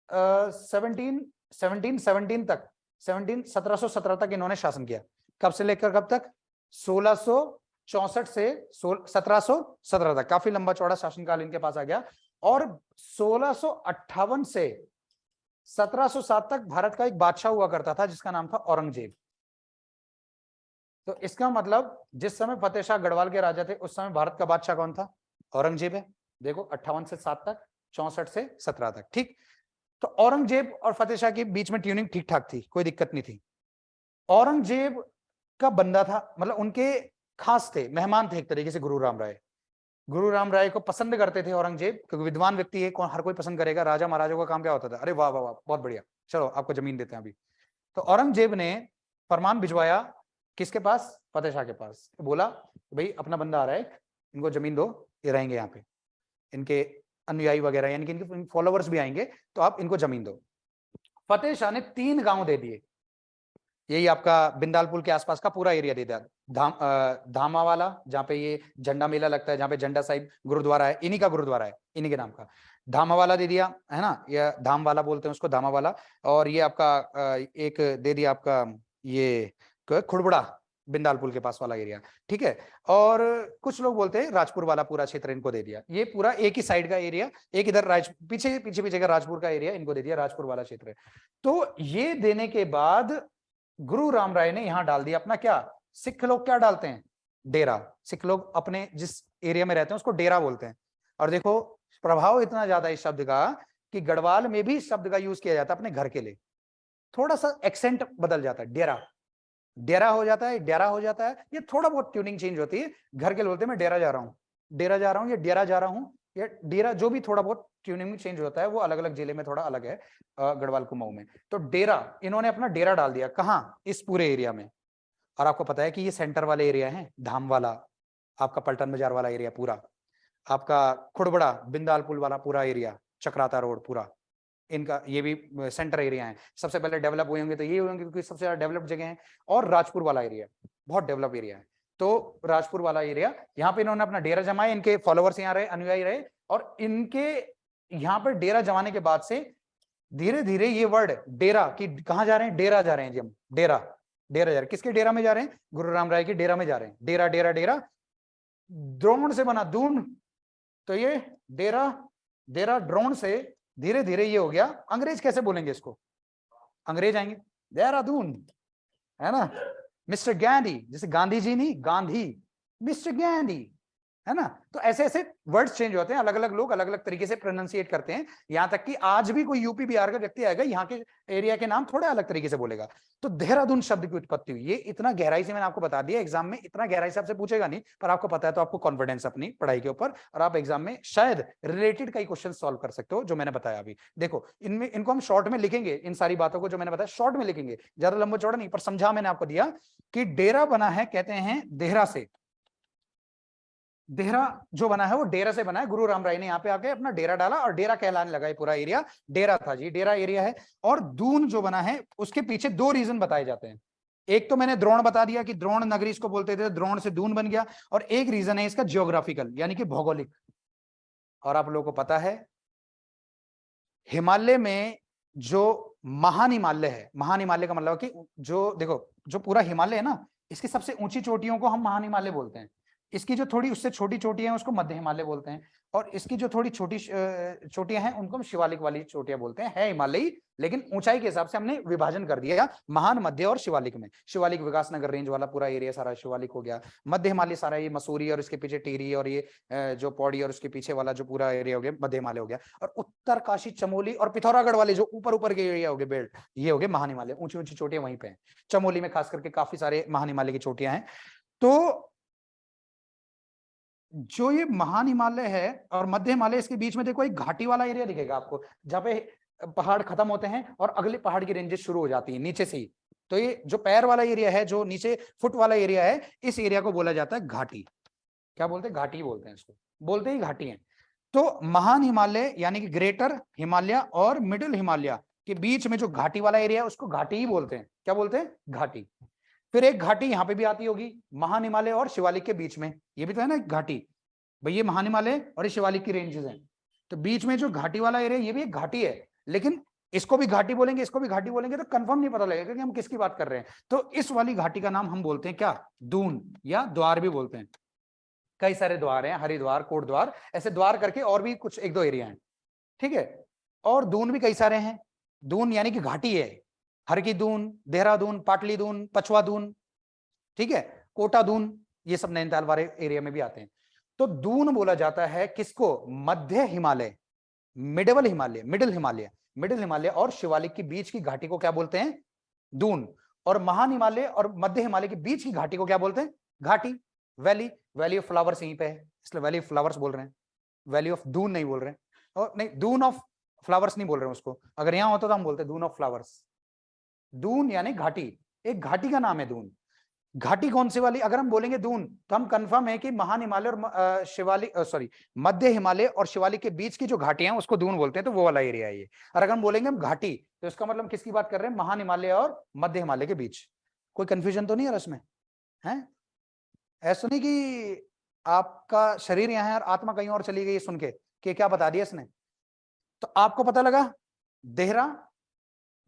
1717 तक इन्होंने शासन किया। कब से लेकर कब तक? 1664 से 1717 तक, काफी लंबा चौड़ा शासनकाल इनके पास आ गया। और 1658 से 1707 तक भारत का एक बादशाह हुआ करता था जिसका नाम था औरंगजेब। तो इसका मतलब जिस समय फतेह शाह गढ़वाल के राजा थे, उस समय भारत का बादशाह कौन था? औरंगजेब है। देखो 58 से 7 तक, 64 से 17 तक। ठीक, तो औरंगजेब और फतेह शाह के बीच में ट्यूनिंग ठीक ठाक थी, कोई दिक्कत नहीं थी। औरंगजेब का बंदा था, मतलब उनके खास थे, मेहमान थे एक तरीके से गुरु राम राय। गुरु राम राय को पसंद करते थे औरंगजेब, क्योंकि विद्वान व्यक्ति है, हर कोई पसंद करेगा। राजा महाराजाओं का काम क्या होता था? अरे वाह वाह वाह, बहुत बढ़िया, चलो आपको जमीन देते हैं अभी। तो औरंगजेब ने फरमान भिजवाया किसके पास? फतेह शाह के पास। बोला भाई अपना बंदा आ रहा है, इनको जमीन दो, ये रहेंगे यहाँ पे, इनके अनुयायी वगैरह यानी कि इनके फॉलोवर्स भी आएंगे, तो आप इनको जमीन दो। फतेह शाह ने 3 गांव दे दिए, यही आपका बिंदालपुर के आसपास का पूरा एरिया दे दिया। धामा वाला, जहाँ पे ये झंडा मेला लगता है, जहाँ पे झंडा साहिब गुरुद्वारा है, इन्हीं का गुरुद्वारा है, इन्हीं के नाम का। धामा वाला दे दिया है ना, या धाम वाला बोलते हैं उसको, धामा वाला। और ये आपका एक दे दिया आपका ये खुड़बुड़ा, बिंदालपुर के पास वाला एरिया। ठीक है, और कुछ लोग बोलते हैं राजपुर वाला पूरा क्षेत्र इनको दे दिया। ये पूरा एक ही साइड का एरिया, एक इधर पीछे पीछे पीछे का राजपुर का एरिया इनको दे दिया, राजपुर वाला क्षेत्र। तो ये देने के बाद गुरु राम राय ने यहां डाल दिया अपना क्या? सिख लोग क्या डालते हैं? डेरा। सिख लोग अपने जिस एरिया में रहते हैं उसको डेरा बोलते हैं। और देखो प्रभाव इतना ज्यादा इस शब्द का कि गढ़वाल में भी इस शब्द का यूज किया जाता है अपने घर के लिए, थोड़ा सा एक्सेंट बदल जाता है, डेरा डेरा हो जाता है, डेरा हो जाता है, ये थोड़ा बहुत ट्यूनिंग चेंज होती है। घर के बोलते हैं मैं डेरा जा रहा हूँ, डेरा जा रहा हूँ, या डेरा जा रहा हूँ, या डेरा, जो भी थोड़ा बहुत ट्यूनिंग में चेंज होता है वो अलग अलग जिले में थोड़ा अलग है, गढ़वाल कुमाऊं में। तो डेरा, इन्होंने अपना डेरा डाल दिया कहाँ? इस पूरे एरिया में। और आपको पता है कि ये सेंटर वाले एरिया है, धाम वाला, आपका पलटन बाजार वाला एरिया पूरा, आपका खुड़बड़ा बिंदालपुर वाला पूरा एरिया, चक्राता रोड पूरा, इनका ये भी सेंटर एरिया है। सबसे पहले डेवलप हुए होंगे तो ये हुए होंगे क्योंकि सबसे ज्यादा डेवलप्ड जगह है। और राजपुर वाला एरिया बहुत डेवलप एरिया है, तो राजपुर वाला एरिया, यहाँ पे इन्होंने अपना डेरा जमाया, इनके फॉलोवर्स यहाँ रहे, अनुयायी रहे। और इनके यहाँ पर डेरा जमाने के बाद से धीरे धीरे ये वर्ड डेरा की, कहाँ जा रहे हैं? डेरा जा रहे हैं जी हम, डेरा डेरा जा रहे हैं। किसके डेरा में जा रहे हैं? गुरु राम राय के डेरा में जा रहे हैं। डेरा डेरा डेरा, द्रोण से बना दून, तो ये डेरा डेरा ड्रोन से धीरे धीरे ये हो गया। अंग्रेज कैसे बोलेंगे इसको? अंग्रेज आएंगे, देहरादून, है ना, मिस्टर गांधी, जैसे गांधी जी नहीं, गांधी, मिस्टर गांधी, है ना। तो ऐसे ऐसे वर्ड्स चेंज होते हैं, अलग अलग लोग अलग अलग तरीके से प्रोनाउंसिएट करते हैं। यहां तक कि आज भी कोई यूपी बिहार का व्यक्ति आएगा, यहाँ के एरिया के नाम थोड़े अलग तरीके से बोलेगा। तो देहरादून शब्द की उत्पत्ति हुई, ये इतना गहराई से मैंने आपको बता दिया, एग्जाम में इतना गहराई से आपसे पूछेगा नहीं, पर आपको पता है तो आपको कॉन्फिडेंस अपनी पढ़ाई के ऊपर, और आप एग्जाम में शायद रिलेटेड कई क्वेश्चन सॉल्व कर सकते हो जो मैंने बताया अभी। देखो इनमें, इनको हम शॉर्ट में लिखेंगे, इन सारी बातों को जो मैंने बताया शॉर्ट में लिखेंगे, ज्यादा लंबा चौड़ा नहीं, पर समझा मैंने आपको दिया कि डेरा बना है, कहते हैं देहरा से। देहरा जो बना है वो डेरा से बना है। गुरु राम राय ने यहाँ पे आके अपना डेरा डाला और डेरा कहलाने लगा, ये पूरा एरिया डेरा था जी, डेरा एरिया है। और दून जो बना है उसके पीछे दो रीजन बताए जाते हैं। एक तो मैंने द्रोण बता दिया कि द्रोण नगरी इसको बोलते थे, द्रोण से दून बन गया। और एक रीजन है इसका जियोग्राफिकल, यानी कि भौगोलिक। और आप लोगों को पता है हिमालय में जो महान हिमालय है, महान हिमालय का मतलब कि जो देखो जो पूरा हिमालय है ना, इसकी सबसे ऊंची चोटियों को हम महान हिमालय बोलते हैं। इसकी जो थोड़ी उससे छोटी चोटियां हैं उसको मध्य हिमालय बोलते हैं। और इसकी जो थोड़ी छोटी चोटियां हैं उनको हम शिवालिक वाली चोटियां बोलते हैं। है हिमालयी, लेकिन ऊंचाई के हिसाब से हमने विभाजन कर दिया महान, मध्य और शिवालिक में। शिवालिक विकासनगर रेंज वाला पूरा एरिया सारा शिवालिक हो गया। मध्य हिमालय सारा ये मसूरी और इसके पीछे टिहरी और ये जो पौड़ी और उसके पीछे वाला जो पूरा एरिया हो गया मध्य हिमालय हो गया। और उत्तर काशी, चमोली और पिथौरागढ़ वाले जो ऊपर ऊपर के एरिया हो गए बेल्ट, ये हो गए महान हिमालय। ऊंची ऊंची चोटियां वहीं पे हैं। चमोली में खास करके काफी सारे महान हिमालय की चोटियां हैं। तो जो ये महान हिमालय है और मध्य हिमालय, इसके बीच में देखो एक घाटी वाला एरिया दिखेगा आपको, जहां पे पहाड़ खत्म होते हैं और अगले पहाड़ की रेंजेस शुरू हो जाती है नीचे से ही। तो ये जो पैर वाला एरिया है, जो नीचे फुट वाला एरिया है, इस एरिया को बोला जाता है घाटी। क्या बोलते हैं? घाटी बोलते हैं इसको, बोलते ही घाटी है। तो महान हिमालय यानी कि ग्रेटर हिमालय और मिडिल हिमालय के बीच में जो घाटी वाला एरिया है उसको घाटी ही बोलते हैं। क्या बोलते हैं? घाटी। फिर एक घाटी यहाँ पे भी आती होगी महान हिमालय और शिवालिक के बीच में, ये भी तो है ना घाटी भाई, ये महान हिमालय और ये शिवालिक की रेंजेस हैं। तो बीच में जो घाटी वाला एरिया, ये भी एक घाटी है, लेकिन इसको भी घाटी बोलेंगे, इसको भी घाटी बोलेंगे तो कंफर्म नहीं पता लगेगा कि हम किसकी बात कर रहे हैं। तो इस वाली घाटी का नाम हम बोलते हैं क्या? दून, या द्वार भी बोलते हैं। कई सारे द्वार हैं, हरिद्वार, कोटद्वार, ऐसे द्वार करके और भी कुछ एक दो एरिया हैं, ठीक है। और दून भी कई सारे हैं। दून यानी कि घाटी है, हर की दून, देहरादून, पाटली दून, पचवा दून, ठीक है, कोटा दून, ये सब नैनीताल वाले एरिया में भी आते हैं। तो दून बोला जाता है किसको? मध्य Himalaya, middle Himalaya, middle Himalaya, middle Himalaya और शिवालिक के बीच की घाटी को क्या बोलते हैं? दून। और महान हिमालय और मध्य हिमालय के बीच की घाटी को क्या बोलते हैं? घाटी। वैली, वैली ऑफ फ्लावर्स यहीं पे है, इसलिए वैली ऑफ फ्लावर्स बोल रहे हैं, वैली ऑफ दून नहीं बोल रहे हैं। और नहीं, दून ऑफ फ्लावर्स नहीं बोल रहे हैं उसको, अगर यहां होता तो हम बोलते दून ऑफ फ्लावर्स। दून यानी घाटी, एक घाटी का नाम है दून। घाटी कौन सी वाली? अगर हम बोलेंगे दून तो हम कंफर्म है कि महान हिमालय और शिवालिक, सॉरी, मध्य हिमालय और शिवालिक के बीच की जो घाटियां हैं उसको दून बोलते हैं, तो वो वाला एरिया है ये। और अगर हम बोलेंगे हम घाटी, तो इसका मतलब किसकी बात कर रहे हैं? महान हिमालय और मध्य हिमालय के बीच। कोई कंफ्यूजन तो नहीं है इसमें? है ऐसा नहीं कि आपका शरीर यहाँ है और आत्मा कहीं और चली गई सुन के कि क्या बता दिया इसने। तो आपको पता लगा देहरा,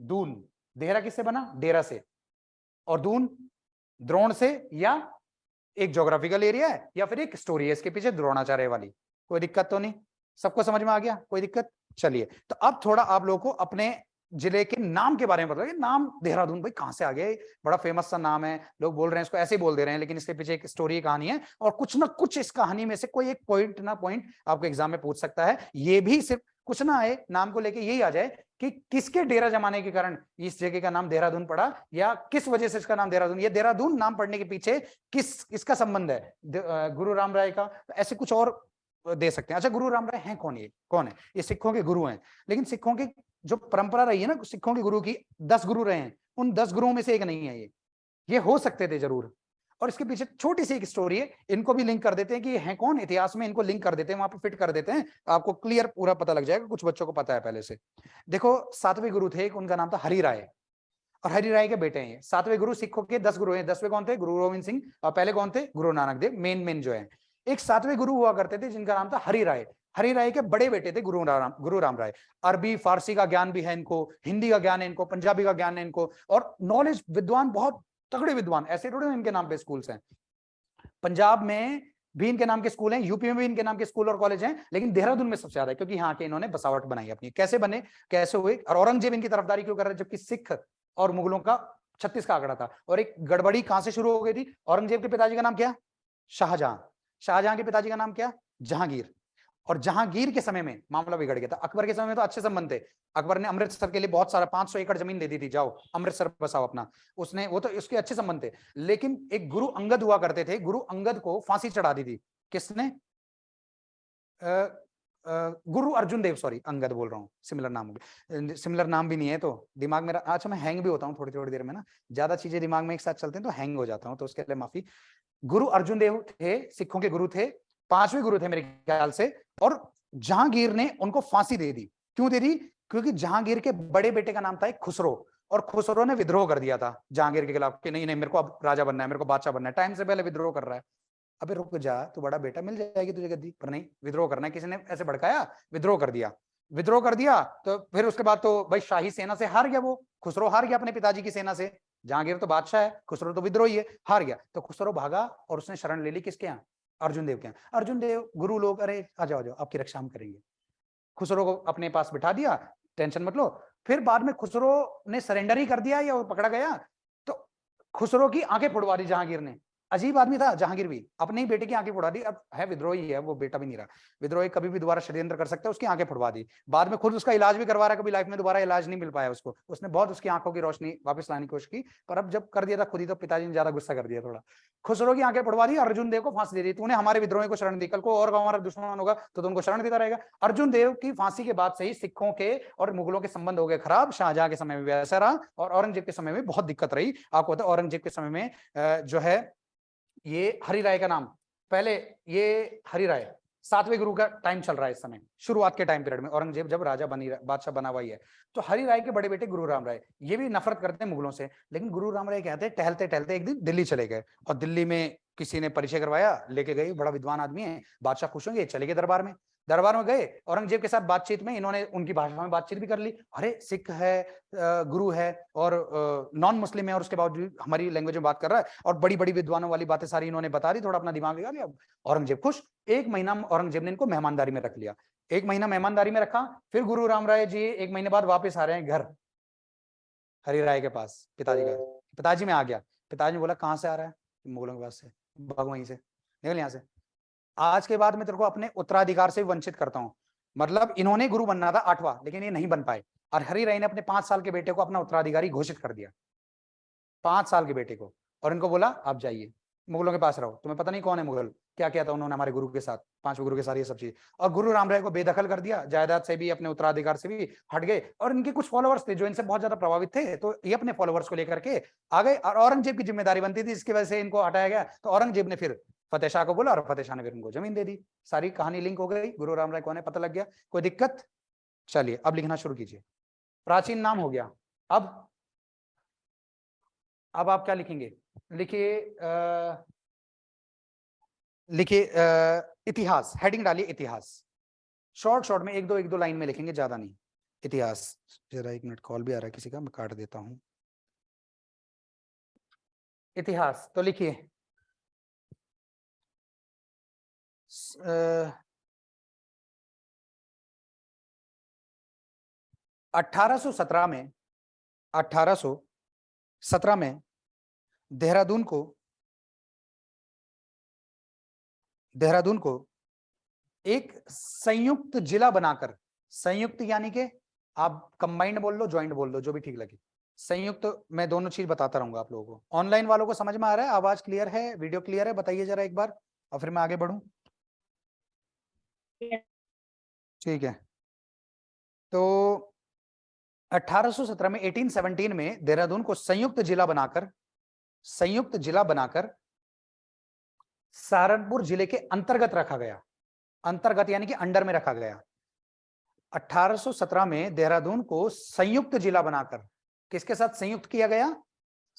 दून। देहरा किससे बना? डेरा से। और दून द्रोण से, या एक ज्योग्राफिकल एरिया है या फिर एक स्टोरी है इसके पीछे द्रोणाचार्य वाली। कोई दिक्कत तो नहीं? सबको समझ में आ गया? कोई दिक्कत? चलिए, तो अब थोड़ा आप लोगों को अपने जिले के नाम के बारे में बताइए। नाम देहरादून भाई कहां से आ गया? बड़ा फेमस सा नाम है, लोग बोल रहे हैं इसको, ऐसे ही बोल दे रहे हैं, लेकिन इसके पीछे एक स्टोरी, कहानी है, और कुछ ना कुछ इस कहानी में से कोई एक पॉइंट ना पॉइंट आपको एग्जाम में पूछ सकता है। ये भी सिर्फ कुछ ना आए नाम को लेके यही आ जाए कि किसके डेरा जमाने के कारण इस जगह का नाम देहरादून पड़ा, या किस वजह से इसका नाम देहरादून। ये देहरादून नाम पड़ने के पीछे किस इसका संबंध है? गुरु राम राय का, ऐसे कुछ और दे सकते हैं। अच्छा, गुरु राम राय हैं कौन? ये कौन है? ये सिखों के गुरु हैं, लेकिन सिखों की जो परंपरा रही है ना, सिखों के गुरु की 10 गुरु रहे हैं, उन 10 गुरुओं में से एक नहीं है ये हो सकते थे जरूर। और इसके पीछे छोटी सी एक स्टोरी है, इनको भी लिंक कर देते हैं कि ये हैं कौन, इतिहास में इनको लिंक कर देते हैं, वहां पे फिट कर देते हैं, आपको क्लियर पूरा पता लग जाएगा। कुछ बच्चों को पता है पहले से। देखो 7वें गुरु थे, उनका नाम था हरि राय, और हरि राय के बेटे हैं। 7वें गुरु सिखों के 10 गुरु हैं। 10वें कौन थे? गुरु गोविंद सिंह। और पहले कौन थे? गुरु नानक देव, मेन जो है। एक 7वें गुरु हुआ करते थे जिनका नाम था हरि राय। हरि राय के बड़े बेटे थे गुरु राम राय। अरबी फारसी का ज्ञान भी है इनको, हिंदी का ज्ञान है इनको, पंजाबी का ज्ञान है इनको, और नॉलेज, विद्वान, बहुत तगड़े विद्वान। ऐसे थोड़े इनके नाम पे स्कूल्स हैं। पंजाब में भी इनके नाम के स्कूल हैं, यूपी में भी इनके नाम के स्कूल और कॉलेज हैं, लेकिन देहरादून में सबसे ज्यादा है, क्योंकि यहाँ के इन्होंने बसावट बनाई अपनी। कैसे बने, कैसे हुए, और औरंगजेब इनकी तरफदारी क्यों कर रहे, जबकि सिख और मुगलों का 36 का आंकड़ा था। और एक गड़बड़ी कहां से शुरू हो गई थी? औरंगजेब के पिताजी का नाम क्या? शाहजहां। शाहजहां के पिताजी का नाम क्या? जहांगीर। और जहांगीर के समय में मामला बिगड़ गया था। अकबर के समय में तो अच्छे संबंध थे, अकबर ने अमृतसर के लिए बहुत सारा 500 एकड़ जमीन दे दी थी, जाओ अमृतसर बसाओ अपना, उसने वो तो उसके अच्छे संबंध थे। लेकिन एक गुरु अंगद हुआ करते थे, गुरु अंगद को फांसी चढ़ा दी थी। किसने? गुरु अर्जुन देव, सॉरी अंगद बोल रहा हूँ, सिमिलर नाम हो गया, सिमिलर नाम भी नहीं है तो दिमाग मेरा, अच्छा मैं हैंग भी होता हूँ थोड़ी थोड़ी देर में ना, ज्यादा चीजें दिमाग में एक साथ चलते हैं तो हैंग हो जाता हूँ, तो उसके लिए माफी। गुरु अर्जुन देव थे, सिखों के गुरु थे, 5वें गुरु थे मेरे ख्याल से, और जहांगीर ने उनको फांसी दे दी। क्यों दे दी? क्योंकि जहांगीर के बड़े बेटे का नाम था एक खुसरो, और खुसरो ने विद्रोह कर दिया था जहांगीर के खिलाफ कि नहीं नहीं मेरे को अब राजा बनना है, मेरे को बादशाह बनना है, टाइम से पहले विद्रोह कर रहा है। अबे रुक जा, तू बड़ा बेटा, मिल जाएगी तुझे गद्दी, पर नहीं, विद्रोह करना है, किसी ने ऐसे भड़काया, विद्रोह कर दिया। विद्रोह कर दिया तो फिर उसके बाद तो भाई शाही सेना से हार गया, वो खुसरो हार गया अपने पिताजी की सेना से। जहांगीर तो बादशाह है, खुसरो तो विद्रोही है, हार गया। तो खुसरो भागा और उसने शरण ले ली किसके यहाँ? अर्जुन देव के यहाँ। अर्जुन देव गुरु लोग, अरे आ जाओ आ जाओ, आपकी रक्षा हम करेंगे। खुसरो को अपने पास बिठा दिया, टेंशन मत लो। फिर बाद में खुसरो ने सरेंडर ही कर दिया या पकड़ा गया, तो खुसरो की आंखें फोड़वा दी जहांगीर ने। अजीब आदमी था जहांगीर भी, अपने ही बेटे की आंखें फोड़ा दी। अब है विद्रोही है वो, बेटा भी नहीं रहा, विद्रोही कभी भी दोबारा षड्यंत्र कर सकता है, उसकी आंखें फोड़वा दी। बाद में खुद उसका इलाज भी करवा रहा है, कभी लाइफ में दोबारा इलाज नहीं मिल पाया उसको, उसने बहुत उसकी आंखों की रोशनी वापस लाने की कोशिश की, पर अब जब कर दिया था खुद ही, तो पिताजी ने ज्यादा गुस्सा कर दिया थोड़ा। खुसरो की आंखें फोड़वा दी, अर्जुन देव को फांसी दे दी। तूने हमारे विद्रोही को शरण दी, कल को और हमारा दुश्मन होगा तो तुमको शरण देता रहेगा। अर्जुन देव की फांसी के बाद से ही सिखों के और मुगलों के संबंध हो गए खराब। शाहजहां के समय में भी ऐसा रहा, और औरंगजेब के समय में बहुत दिक्कत रही। आपको पता है औरंगजेब के समय में जो है ये हरि राय का नाम, पहले ये हरि राय 7वें गुरु का टाइम चल रहा है इस समय, शुरुआत के टाइम पीरियड में, औरंगजेब जब राजा बनी, बादशाह बना हुआ ही है। तो हरि राय के बड़े बेटे गुरु राम राय, ये भी नफरत करते हैं मुगलों से, लेकिन गुरु राम राय कहते हैं टहलते टहलते एक दिन दिल्ली चले गए, और दिल्ली में किसी ने परिचय करवाया, लेके गए, बड़ा विद्वान आदमी है, बादशाह खुश होंगे, चले गए दरबार में। दरबार में गए, औरंगजेब के साथ बातचीत में इन्होंने उनकी भाषा में बातचीत भी कर ली। अरे सिख है, गुरु है और नॉन मुस्लिम है, और उसके बावजूद हमारी लैंग्वेज में बात कर रहा है, और बड़ी बड़ी विद्वानों वाली बातें सारी इन्होंने बता दी, थोड़ा अपना दिमाग लगा लिया। औरंगजेब खुश। 1 महीना औरंगजेब ने इनको मेहमानदारी में रख लिया, 1 महीना मेहमानदारी में रखा। फिर गुरु राम राय जी 1 महीने बाद वापस आ रहे हैं घर हरि राय के पास, पिताजी का, पिताजी में आ गया। पिताजी ने बोला कहां से आ रहा है? मुगलों के पास से, भाग वहीं से, निकल यहां से, आज के बाद मैं तेरे को अपने उत्तराधिकार से वंचित करता हूं। मतलब इन्होंने गुरु बनना था 8वां, लेकिन ये नहीं बन पाए, और हरि राय ने अपने 5 साल के बेटे को अपना उत्तराधिकारी घोषित कर दिया, 5 साल के बेटे को, और इनको बोला आप जाइए मुगलों के पास रहो, तुम्हें पता नहीं कौन है मुगल, क्या किया था उन्होंने हमारे गुरु के साथ, 5वें गुरु के साथ, ये सब चीज। और गुरु राम राय को बेदखल कर दिया, जायदाद से भी, अपने उत्तराधिकार से भी हट गए। और इनके कुछ फॉलोअर्स थे जो इनसे बहुत ज्यादा प्रभावित थे, तो ये अपने फॉलोअर्स को लेकर के आ गए, और औरंगजेब की जिम्मेदारी बनती थी, इसकी वजह से इनको हटाया गया। तो औरंगजेब ने फिर फतेह शाह को बोला, और फतेह शाह ने फिर उनको जमीन दे दी। सारी कहानी लिंक हो गई, गुरु राम राय कौन है पता लग गया, कोई दिक्कत? चलिए अब लिखना शुरू कीजिए। प्राचीन नाम हो गया। अब आप क्या लिखेंगे? लिखिए लिखिए इतिहास, हेडिंग डालिए इतिहास, शॉर्ट शॉर्ट में एक दो लाइन में लिखेंगे, ज्यादा नहीं। इतिहास। जरा 1 मिनट, कॉल भी आ रहा है किसी का, मैं काट देता हूं। इतिहास तो लिखिए 1817 में, 1817 में देहरादून को एक संयुक्त जिला बनाकर, संयुक्त यानी कि आप कंबाइंड बोल लो, ज्वाइंट बोल लो, जो भी ठीक लगे, संयुक्त, मैं दोनों चीज बताता रहूंगा आप लोगों को। ऑनलाइन वालों को समझ में आ रहा है? आवाज क्लियर है? वीडियो क्लियर है? बताइए जरा एक बार, और फिर मैं आगे बढ़ूं। ठीक है, तो 1817 में, 1817 में देहरादून को संयुक्त जिला बनाकर सहारनपुर जिले के अंतर्गत रखा गया। अंतर्गत यानी कि अंडर में रखा गया। 1817 में देहरादून को संयुक्त जिला बनाकर, किसके साथ संयुक्त किया गया?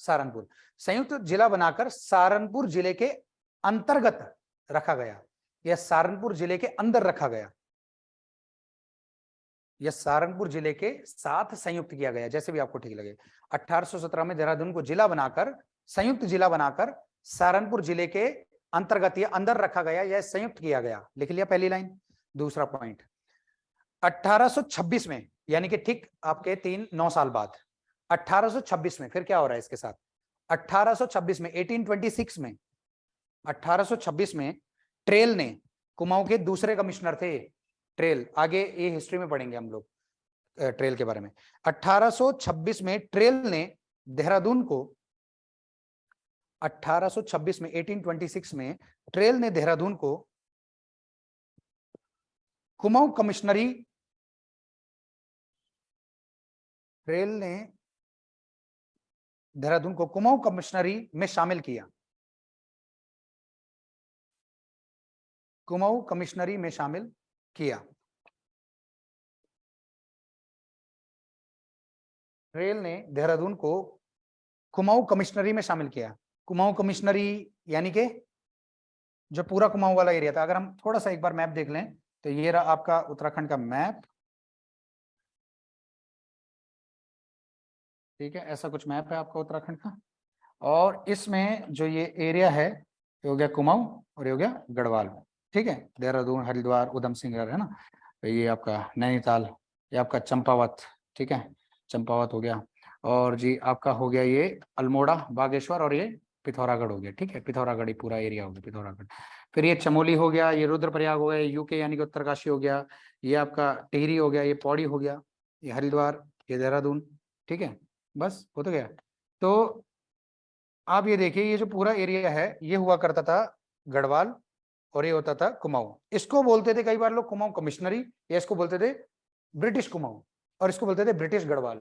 सहारनपुर। संयुक्त जिला बनाकर सहारनपुर जिले के अंतर्गत रखा गया, या सहारनपुर जिले के अंदर रखा गया, या सहारनपुर जिले के साथ संयुक्त किया गया, जैसे भी आपको ठीक लगे। 1817 में देहरादून को जिला बनाकर, संयुक्त जिला बनाकर सहारनपुर जिले के अंतर्गत या अंदर रखा गया, या संयुक्त किया गया। लिख लिया पहली लाइन। दूसरा पॉइंट, 1826 में, यानी कि ठीक आपके 9 साल बाद, 1826 में फिर क्या हो रहा है इसके साथ? 1826 में, 1826 में, 1826 में ट्रेल ने, कुमाऊं के दूसरे कमिश्नर थे ट्रेल, आगे ये हिस्ट्री में पढ़ेंगे हम लोग ट्रेल के बारे में। 1826 में ट्रेल ने देहरादून को, 1826 में 1826 में ट्रेल ने देहरादून को कुमाऊं कमिश्नरी, ट्रेल ने देहरादून को कुमाऊं कमिश्नरी में शामिल किया, कुमाऊं कमिश्नरी में शामिल किया। ट्रेल ने देहरादून को कुमाऊं कमिश्नरी में शामिल किया। कुमाऊं कमिश्नरी यानी कि जो पूरा कुमाऊं वाला एरिया था। अगर हम थोड़ा सा एक बार मैप देख लें तो ये रहा आपका उत्तराखंड का मैप, ठीक है, ऐसा कुछ मैप है आपका उत्तराखंड का। और इसमें जो ये एरिया है ये हो गया कुमाऊं और ये हो गया गढ़वाल, ठीक है, देहरादून, हरिद्वार, उधम सिंह है ना, तो ये आपका नैनीताल, ये आपका चंपावत, ठीक है, चंपावत हो गया। और जी आपका हो गया ये अल्मोड़ा, बागेश्वर, और ये पिथौरागढ़ हो गया, ठीक है, पिथौरागढ़ ये पूरा एरिया हो गया पिथौरागढ़। फिर ये चमोली हो गया, ये रुद्रप्रयाग हो गया, यूके यानी कि उत्तरकाशी हो गया, ये आपका टिहरी हो गया, ये पौड़ी हो गया, ये हरिद्वार, ये देहरादून, ठीक है, बस हो तो गया। तो आप ये देखिए ये जो पूरा एरिया है ये हुआ करता था गढ़वाल और ये होता था कुमाऊं। इसको बोलते थे कई बार लोग कुमाऊं कमिश्नरी, या इसको बोलते थे ब्रिटिश कुमाऊं, और इसको बोलते थे ब्रिटिश गढ़वाल।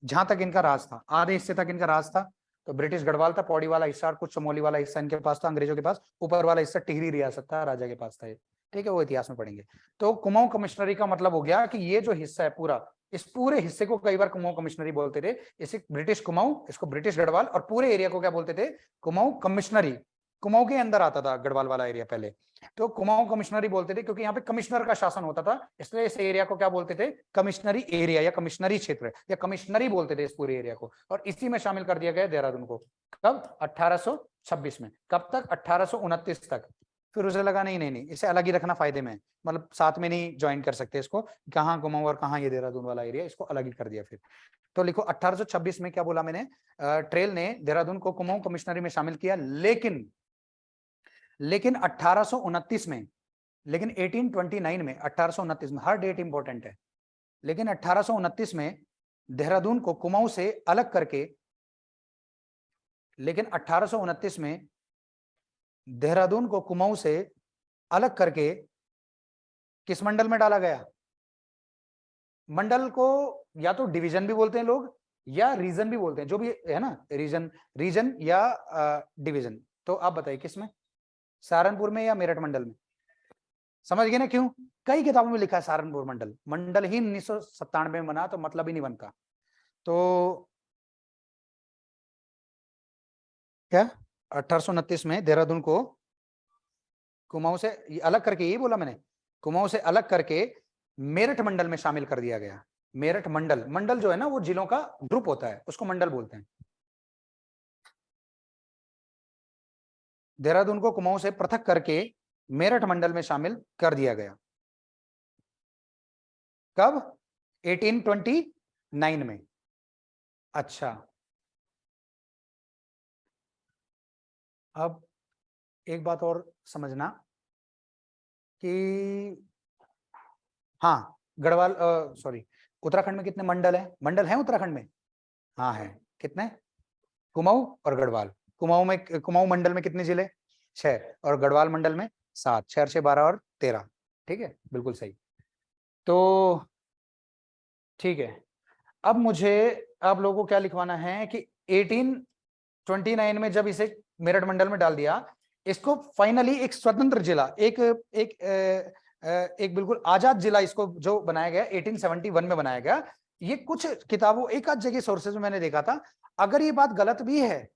जहां तक इनका राज था, आधे हिस्से तक इनका राज था, तो ब्रिटिश गढ़वाल था, पौड़ी वाला हिस्सा और कुछ चमोली वाला हिस्सा इनके पास था, अंग्रेजों के पास। ऊपर वाला हिस्सा टिहरी रियासत था, राजा के पास था ये, ठीक है, वो इतिहास में पढ़ेंगे। तो कुमाऊं कमिश्नरी का मतलब हो गया कि ये जो हिस्सा है पूरा, इस पूरे हिस्से को कई बार कुमाऊं कमिश्नरी बोलते थे। इसे ब्रिटिश कुमाऊं, इसको ब्रिटिश गढ़वाल, और पूरे एरिया को क्या बोलते थे, कुमाऊं कमिश्नरी। कुमाऊं के अंदर आता था गढ़वाल वाला एरिया पहले, तो कुमाऊं कमिश्नरी बोलते थे क्योंकि यहाँ पे कमिश्नर का शासन होता था, इसलिए इस एरिया को क्या बोलते थे, कमिश्नरी एरिया या कमिश्नरी क्षेत्र या कमिश्नरी बोलते थे इस पूरे एरिया को। और इसी में शामिल कर दिया गया देहरादून को, कब, 1826 में। कब तक, 1829 तक। फिर उसे लगा नहीं नहीं नहीं, इसे अलग ही रखना फायदे में, मतलब साथ में नहीं ज्वाइन कर सकते इसको, कहाँ कुमाऊं और कहाँ ये देहरादून वाला एरिया, इसको अलग ही कर दिया फिर। तो लिखो 1826 में क्या बोला मैंने, ट्रेल ने देहरादून को कुमाऊं कमिश्नरी में शामिल किया, लेकिन 1829 में, लेकिन 1829 में, 1829 में, हर डेट इंपॉर्टेंट है, लेकिन 1829 में देहरादून को कुमाऊं से अलग करके, लेकिन 1829 में देहरादून को कुमाऊं से अलग करके किस मंडल में डाला गया। मंडल को या तो डिवीजन भी बोलते हैं लोग या रीजन भी बोलते हैं, जो भी है ना, रीजन या डिवीजन। तो आप बताइए किस में, सहारनपुर में या मेरठ मंडल में। समझ गए ना क्यों, कई किताबों में लिखा है सहारनपुर मंडल, मंडल ही 1997 में बना, तो मतलब ही नहीं बनता। तो क्या 1829 में देहरादून को कुमाऊं से अलग करके, यही बोला मैंने, कुमाऊं से अलग करके मेरठ मंडल में शामिल कर दिया गया। मेरठ मंडल, मंडल जो है ना वो जिलों का ग्रुप होता है, उसको मंडल बोलते हैं। देहरादून को कुमाऊं से पृथक करके मेरठ मंडल में शामिल कर दिया गया। कब, 1829 में। अच्छा, अब एक बात और समझना कि हाँ, गढ़वाल, सॉरी, उत्तराखंड में कितने मंडल है, मंडल है उत्तराखंड में, हाँ है, कितने, कुमाऊं और गढ़वाल। कुमाऊं में, कुमाऊं मंडल में कितने जिले, 6, और गढ़वाल मंडल में 7, 6 6 12 और 13, ठीक है, बिल्कुल सही। तो ठीक है, अब मुझे आप लोगों को क्या लिखवाना है कि 1829 में जब इसे मेरठ मंडल में डाल दिया, इसको फाइनली एक स्वतंत्र जिला, एक बिल्कुल आजाद जिला इसको जो बनाया गया 1871 में बनाया गया। ये कुछ किताबों, एक आध जगह सोर्सेज में मैंने देखा था, अगर ये बात गलत भी है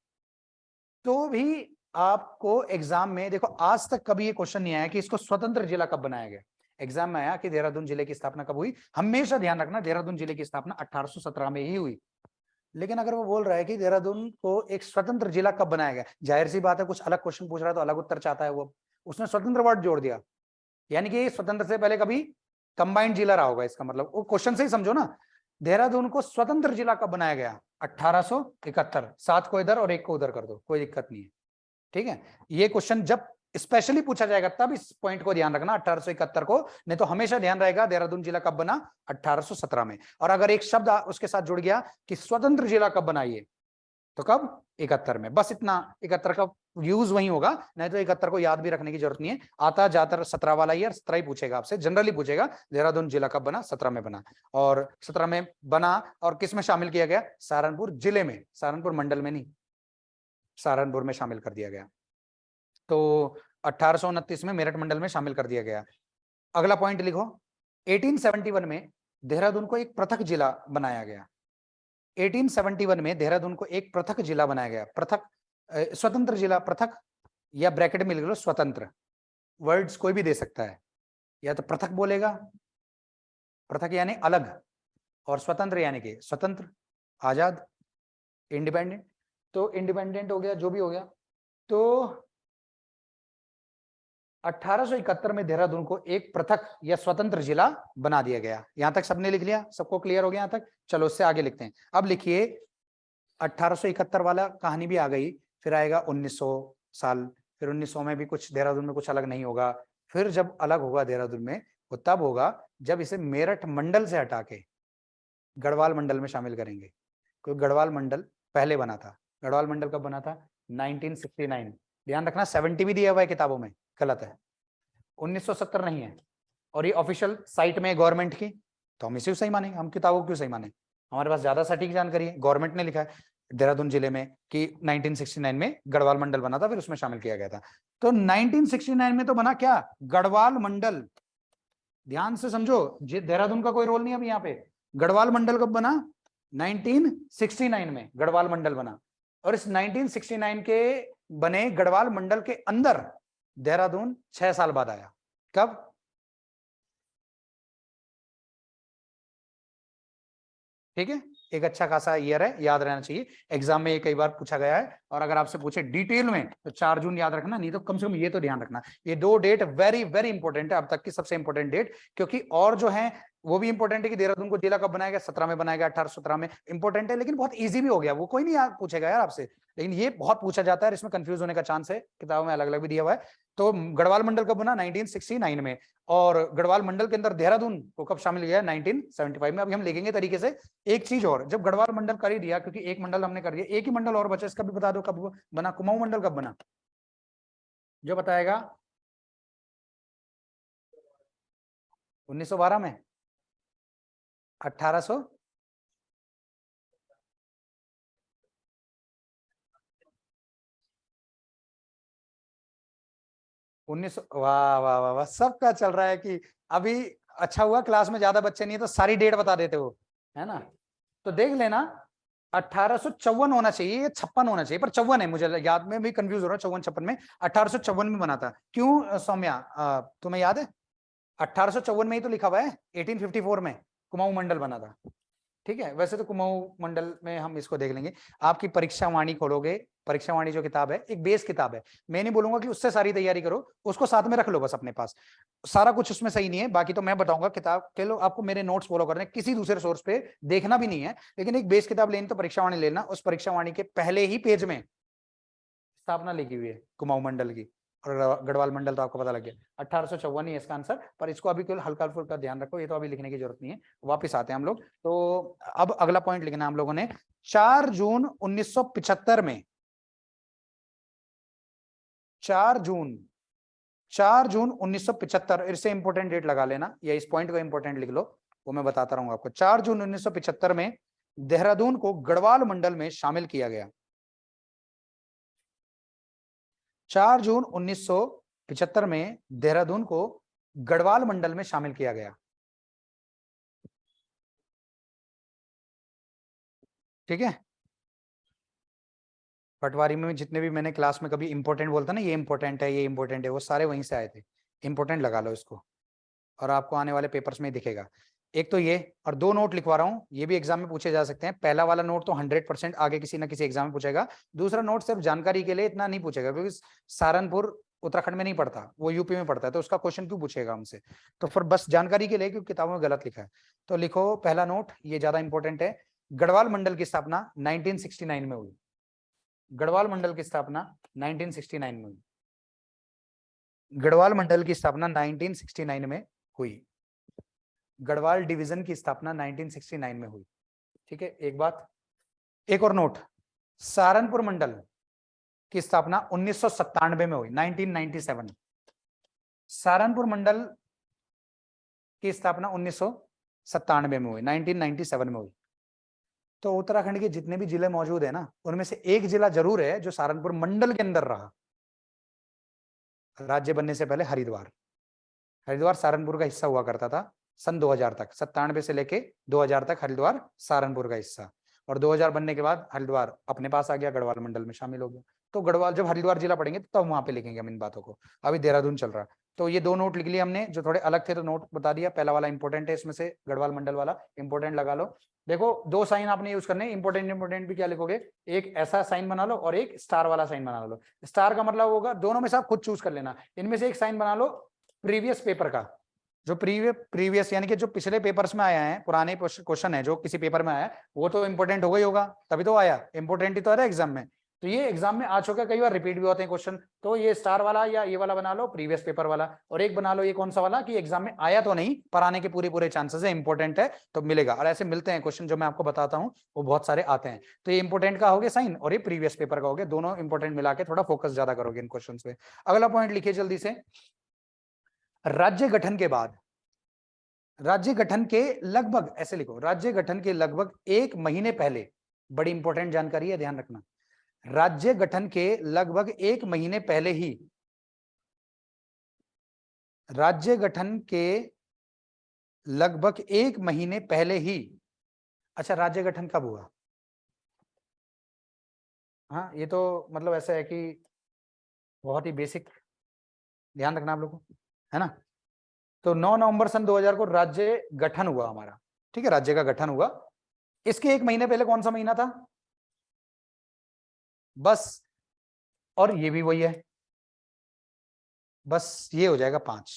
तो भी आपको एग्जाम में, देखो आज तक कभी ये क्वेश्चन नहीं आया कि इसको स्वतंत्र जिला कब बनाया गया। एग्जाम में आया कि देहरादून जिले की स्थापना कब हुई। हमेशा ध्यान रखना देहरादून जिले की स्थापना 1817 में ही हुई। लेकिन अगर वो बोल रहा है कि देहरादून को एक स्वतंत्र जिला कब बनाया गया, जाहिर सी बात है कुछ अलग क्वेश्चन पूछ रहा है तो अलग उत्तर चाहता है वो, उसने स्वतंत्र वर्ड जोड़ दिया, यानी कि स्वतंत्र से पहले कभी कंबाइंड जिला रहा होगा। इसका मतलब वो क्वेश्चन से ही समझो ना, देहरादून को स्वतंत्र जिला कब बनाया गया, 1871। 7 को इधर और 1 को उधर कर दो, कोई दिक्कत नहीं है, ठीक है। ये क्वेश्चन जब स्पेशली पूछा जाएगा तब इस पॉइंट को ध्यान रखना 1871 को, नहीं तो हमेशा ध्यान रहेगा देहरादून जिला कब बना, 1817 में। और अगर एक शब्द उसके साथ जुड़ गया कि स्वतंत्र जिला कब बना, ये तो कब, 71 में। बस इतना, 71 का यूज वही होगा, नहीं तो 71 को याद भी रखने की जरूरत नहीं है। आता जाता 17 वाला ईयर 17 ही पूछेगा आपसे, जनरली पूछेगा देहरादून जिला कब बना, 17 में बना। और 17 में बना और किस में शामिल किया गया, सहारनपुर जिले में, सहारनपुर मंडल में नहीं, सहारनपुर में शामिल कर दिया गया। तो 1829 में मेरठ मंडल में शामिल कर दिया गया। अगला पॉइंट लिखो, 1871 में देहरादून को एक पृथक जिला बनाया गया। 1871 में देहरादून को एक पृथक जिला बनाया गया। पृथक, स्वतंत्र जिला, पृथक, या ब्रैकेट में लिख लो स्वतंत्र। वर्ड्स कोई भी दे सकता है, या तो पृथक बोलेगा, पृथक यानी अलग, और स्वतंत्र यानी कि स्वतंत्र, आजाद, इंडिपेंडेंट। तो इंडिपेंडेंट हो गया, जो भी हो गया। तो 1871 में देहरादून को एक पृथक या स्वतंत्र जिला बना दिया गया। यहां तक सबने लिख लिया, सबको क्लियर हो गया यहां तक? चलो उससे आगे लिखते हैं। अब लिखिए 1871 वाला कहानी भी आ गई, फिर आएगा 1900 साल, फिर 1900 में भी कुछ देहरादून में कुछ अलग नहीं होगा। फिर जब अलग होगा देहरादून में, वो तब होगा जब इसे मेरठ मंडल से हटा के गढ़वाल मंडल में शामिल करेंगे। क्योंकि गढ़वाल मंडल पहले बना था। गढ़वाल मंडल कब बना था, 1969। ध्यान रखना 70 भी दिया हुआ है किताबों में, गलत है, 1970 नहीं है। और ये ऑफिशियल साइट में गवर्नमेंट की, तो हम इसे सही मानेंगे, हम किताबों को क्यों सही माने, हमारे पास ज्यादा सटीक जानकारी है। गवर्नमेंट ने लिखा है देहरादून जिले में कि 1969 में गढ़वाल मंडल बना था, फिर उसमें शामिल किया गया था। तो 1969 में तो बना क्या, गढ़वाल मंडल। ध्यान से समझो, देहरादून का कोई रोल नहीं है अभी यहाँ पे। गढ़वाल मंडल कब बना, 1969 में गढ़वाल मंडल बना। और इस 1969 के बने गढ़वाल मंडल के अंदर देहरादून 6 साल बाद आया। कब, ठीक है, एक अच्छा खासा ईयर है, याद रहना चाहिए। एग्जाम में ये कई बार पूछा गया है, और अगर आपसे पूछे डिटेल में तो 4 जून याद रखना, नहीं तो कम से कम ये तो ध्यान रखना, ये 2 डेट वेरी वेरी इंपॉर्टेंट है, अब तक की सबसे इंपॉर्टेंट डेट। क्योंकि और जो है वो भी इंपॉर्टेंट है कि देहरादून को जिला कब बनाया गया, 17 में बनाया गया, 1817 में, इंपॉर्टेंट है, लेकिन बहुत ईजी भी हो गया, वो कोई नहीं यार पूछेगा यार आपसे। लेकिन ये बहुत पूछा जाता है, इसमें कंफ्यूज होने का चांस है, किताबों में अलग अलग भी दिया हुआ है। तो गढ़वाल मंडल कब बना, 1969 में। और गढ़वाल मंडल के अंदर देहरादून को कब शामिल किया, 1975 में। अभी हम लिखेंगे तरीके से। एक चीज और, जब गढ़वाल मंडल कर ही दिया, क्योंकि एक मंडल हमने कर दिया, एक ही मंडल और बचा, इसका भी बता दो कब बना, कुमाऊं मंडल कब बना, जो बताएगा। 1912 में, 1800, उन्नीस, वाह वाह वाह वाह, सबका चल रहा है कि अभी। अच्छा हुआ क्लास में ज्यादा बच्चे नहीं है, तो सारी डेट बता देते हो, है ना। तो देख लेना, 1854 होना चाहिए या 56 होना चाहिए, पर 54 है, मुझे याद में भी कंफ्यूज हो रहा है, 54 56 में, 1854 में बना था। क्यों सौम्या, तुम्हें याद है, 1854 में ही तो लिखा हुआ है, 1854 में कुमाऊं मंडल बना था। ठीक है, वैसे तो कुमाऊं मंडल में हम इसको देख लेंगे। आपकी परीक्षा वाणी खोलोगे, परीक्षा वाणी जो किताब है, एक बेस किताब है, मैं नहीं बोलूंगा कि उससे सारी तैयारी करो, उसको साथ में रख लो बस अपने पास। सारा कुछ उसमें सही नहीं है, बाकी तो मैं बताऊंगा। किताब के लो, आपको मेरे नोट्स फॉलो करने, किसी दूसरे सोर्स पे देखना भी नहीं है, लेकिन एक बेस किताब लेनी तो परीक्षा वाणी लेना। उस परीक्षा वाणी के पहले ही पेज में स्थापना लिखी हुई है कुमाऊं मंडल की, और गढ़वाल मंडल तो आपको पता लग गया, 1854 ही है इसका आंसर। पर इसको अभी केवल हल्का फुल्का ध्यान रखो, ये तो अभी लिखने की जरूरत नहीं है। वापिस आते हैं हम लोग, तो अब अगला पॉइंट लिखना है हम लोगों ने, 4 जून 1975 में, 4 जून 4 जून 1975, इससे इंपॉर्टेंट डेट लगा लेना, या इस पॉइंट को इंपॉर्टेंट लिख लो, वो मैं बताता रहूंगा आपको। 4 जून 1975 में देहरादून को गढ़वाल मंडल में शामिल किया गया। 4 जून 1975 में देहरादून को गढ़वाल मंडल में शामिल किया गया। ठीक है, पटवारी में जितने भी मैंने क्लास में कभी इंपॉर्टेंट बोलता ना, ये इंपॉर्टेंट है, ये इंपॉर्टेंट है, वो सारे वहीं से आए थे। इंपॉर्टेंट लगा लो इसको, और आपको आने वाले पेपर्स में दिखेगा। एक तो ये, और 2 नोट लिखवा रहा हूँ, ये भी एग्जाम में पूछे जा सकते हैं। पहला वाला नोट तो 100% आगे किसी ना किसी एग्जाम में पूछेगा। दूसरा नोट सिर्फ जानकारी के लिए, इतना नहीं पूछेगा, क्योंकि सहारनपुर उत्तराखंड में नहीं पड़ता, वो यूपी में पड़ता है, तो उसका क्वेश्चन क्यों पूछेगा हमसे। तो फिर बस जानकारी के लिए, क्योंकि किताबों में गलत लिखा है। तो लिखो पहला नोट, ये ज्यादा इंपॉर्टेंट है, गढ़वाल मंडल की स्थापना 1969 में हुई। गढ़वाल मंडल की स्थापना 1969 में हुई। गढ़वाल मंडल की स्थापना 1969 में हुई। गढ़वाल डिवीजन की स्थापना 1969 में हुई। ठीक है, एक बात, एक और नोट, सहारनपुर मंडल की स्थापना 1997 में हुई, 1997। सहारनपुर मंडल की स्थापना 1997 में हुई, 1997 में हुई। तो उत्तराखंड के जितने भी जिले मौजूद है ना, उनमें से एक जिला जरूर है जो सहारनपुर मंडल के अंदर रहा। राज्य बनने से पहले हरिद्वार, हरिद्वार सहारनपुर का हिस्सा हुआ करता था सन 2000 तक, 97 से लेके 2000 तक हरिद्वार सहारनपुर का हिस्सा, और 2000 बनने के बाद हरिद्वार अपने पास आ गया, गढ़वाल मंडल में शामिल हो गया। तो गढ़वाल, जब हरिद्वार जिला पढ़ेंगे तो तब वहां पे लिखेंगे हम इन बातों को। अभी देहरादून चल रहा है, तो ये दो नोट लिख लिए हमने जो थोड़े अलग थे, तो नोट बता दिया। पहला वाला इंपॉर्टेंट है, इसमें से गढ़वाल मंडल वाला इंपॉर्टेंट लगा लो। देखो, दो साइन आपने यूज करने, इंपॉर्टेंट इंपॉर्टेंट भी क्या लिखोगे, एक ऐसा साइन बना लो और एक स्टार वाला साइन बना लो। स्टार का मतलब होगा, दोनों में से आप खुद चूज कर लेना, इनमें से एक साइन बना लो प्रीवियस पेपर का, जो प्रीवियस यानी कि जो पिछले पेपर्स में आया है, पुराने क्वेश्चन है जो किसी पेपर में आया, वो तो इंपॉर्टेंट हो गई होगा, तभी तो आया, इंपॉर्टेंट ही तो आ रहा है एग्जाम में। तो ये एग्जाम में आ चुका है, कई बार रिपीट भी होते हैं क्वेश्चन, तो ये स्टार वाला या ये वाला बना लो प्रीवियस पेपर वाला, और एक बना लो ये कौन सा वाला कि एग्जाम में आया तो नहीं, पर आने के पूरे पूरे चांसेस है, इंपॉर्टेंट है तो मिलेगा। और ऐसे मिलते हैं क्वेश्चन जो मैं आपको बताता हूँ, वो बहुत सारे आते हैं। तो ये इंपॉर्टेंट का हो गया साइन और ये प्रीवियस पेपर का हो गया, दोनों इंपॉर्टेंट मिला के थोड़ा फोकस ज्यादा करोगे इन क्वेश्चन पे। अगला पॉइंट लिखिए जल्दी से, राज्य गठन के बाद, राज्य गठन के लगभग, ऐसे लिखो, राज्य गठन के लगभग एक महीने पहले, बड़ी इंपॉर्टेंट जानकारी है, ध्यान रखना, राज्य गठन के लगभग एक महीने पहले ही, राज्य गठन के लगभग एक महीने पहले ही, अच्छा राज्य गठन कब हुआ? हाँ, ये तो मतलब ऐसा है कि बहुत ही बेसिक ध्यान रखना आप लोगों को, है ना। तो 9 नवंबर सन 2000 को राज्य गठन हुआ हमारा, ठीक है, राज्य का गठन हुआ। इसके एक महीने पहले कौन सा महीना था? बस, और ये भी वही है, बस ये हो जाएगा 5,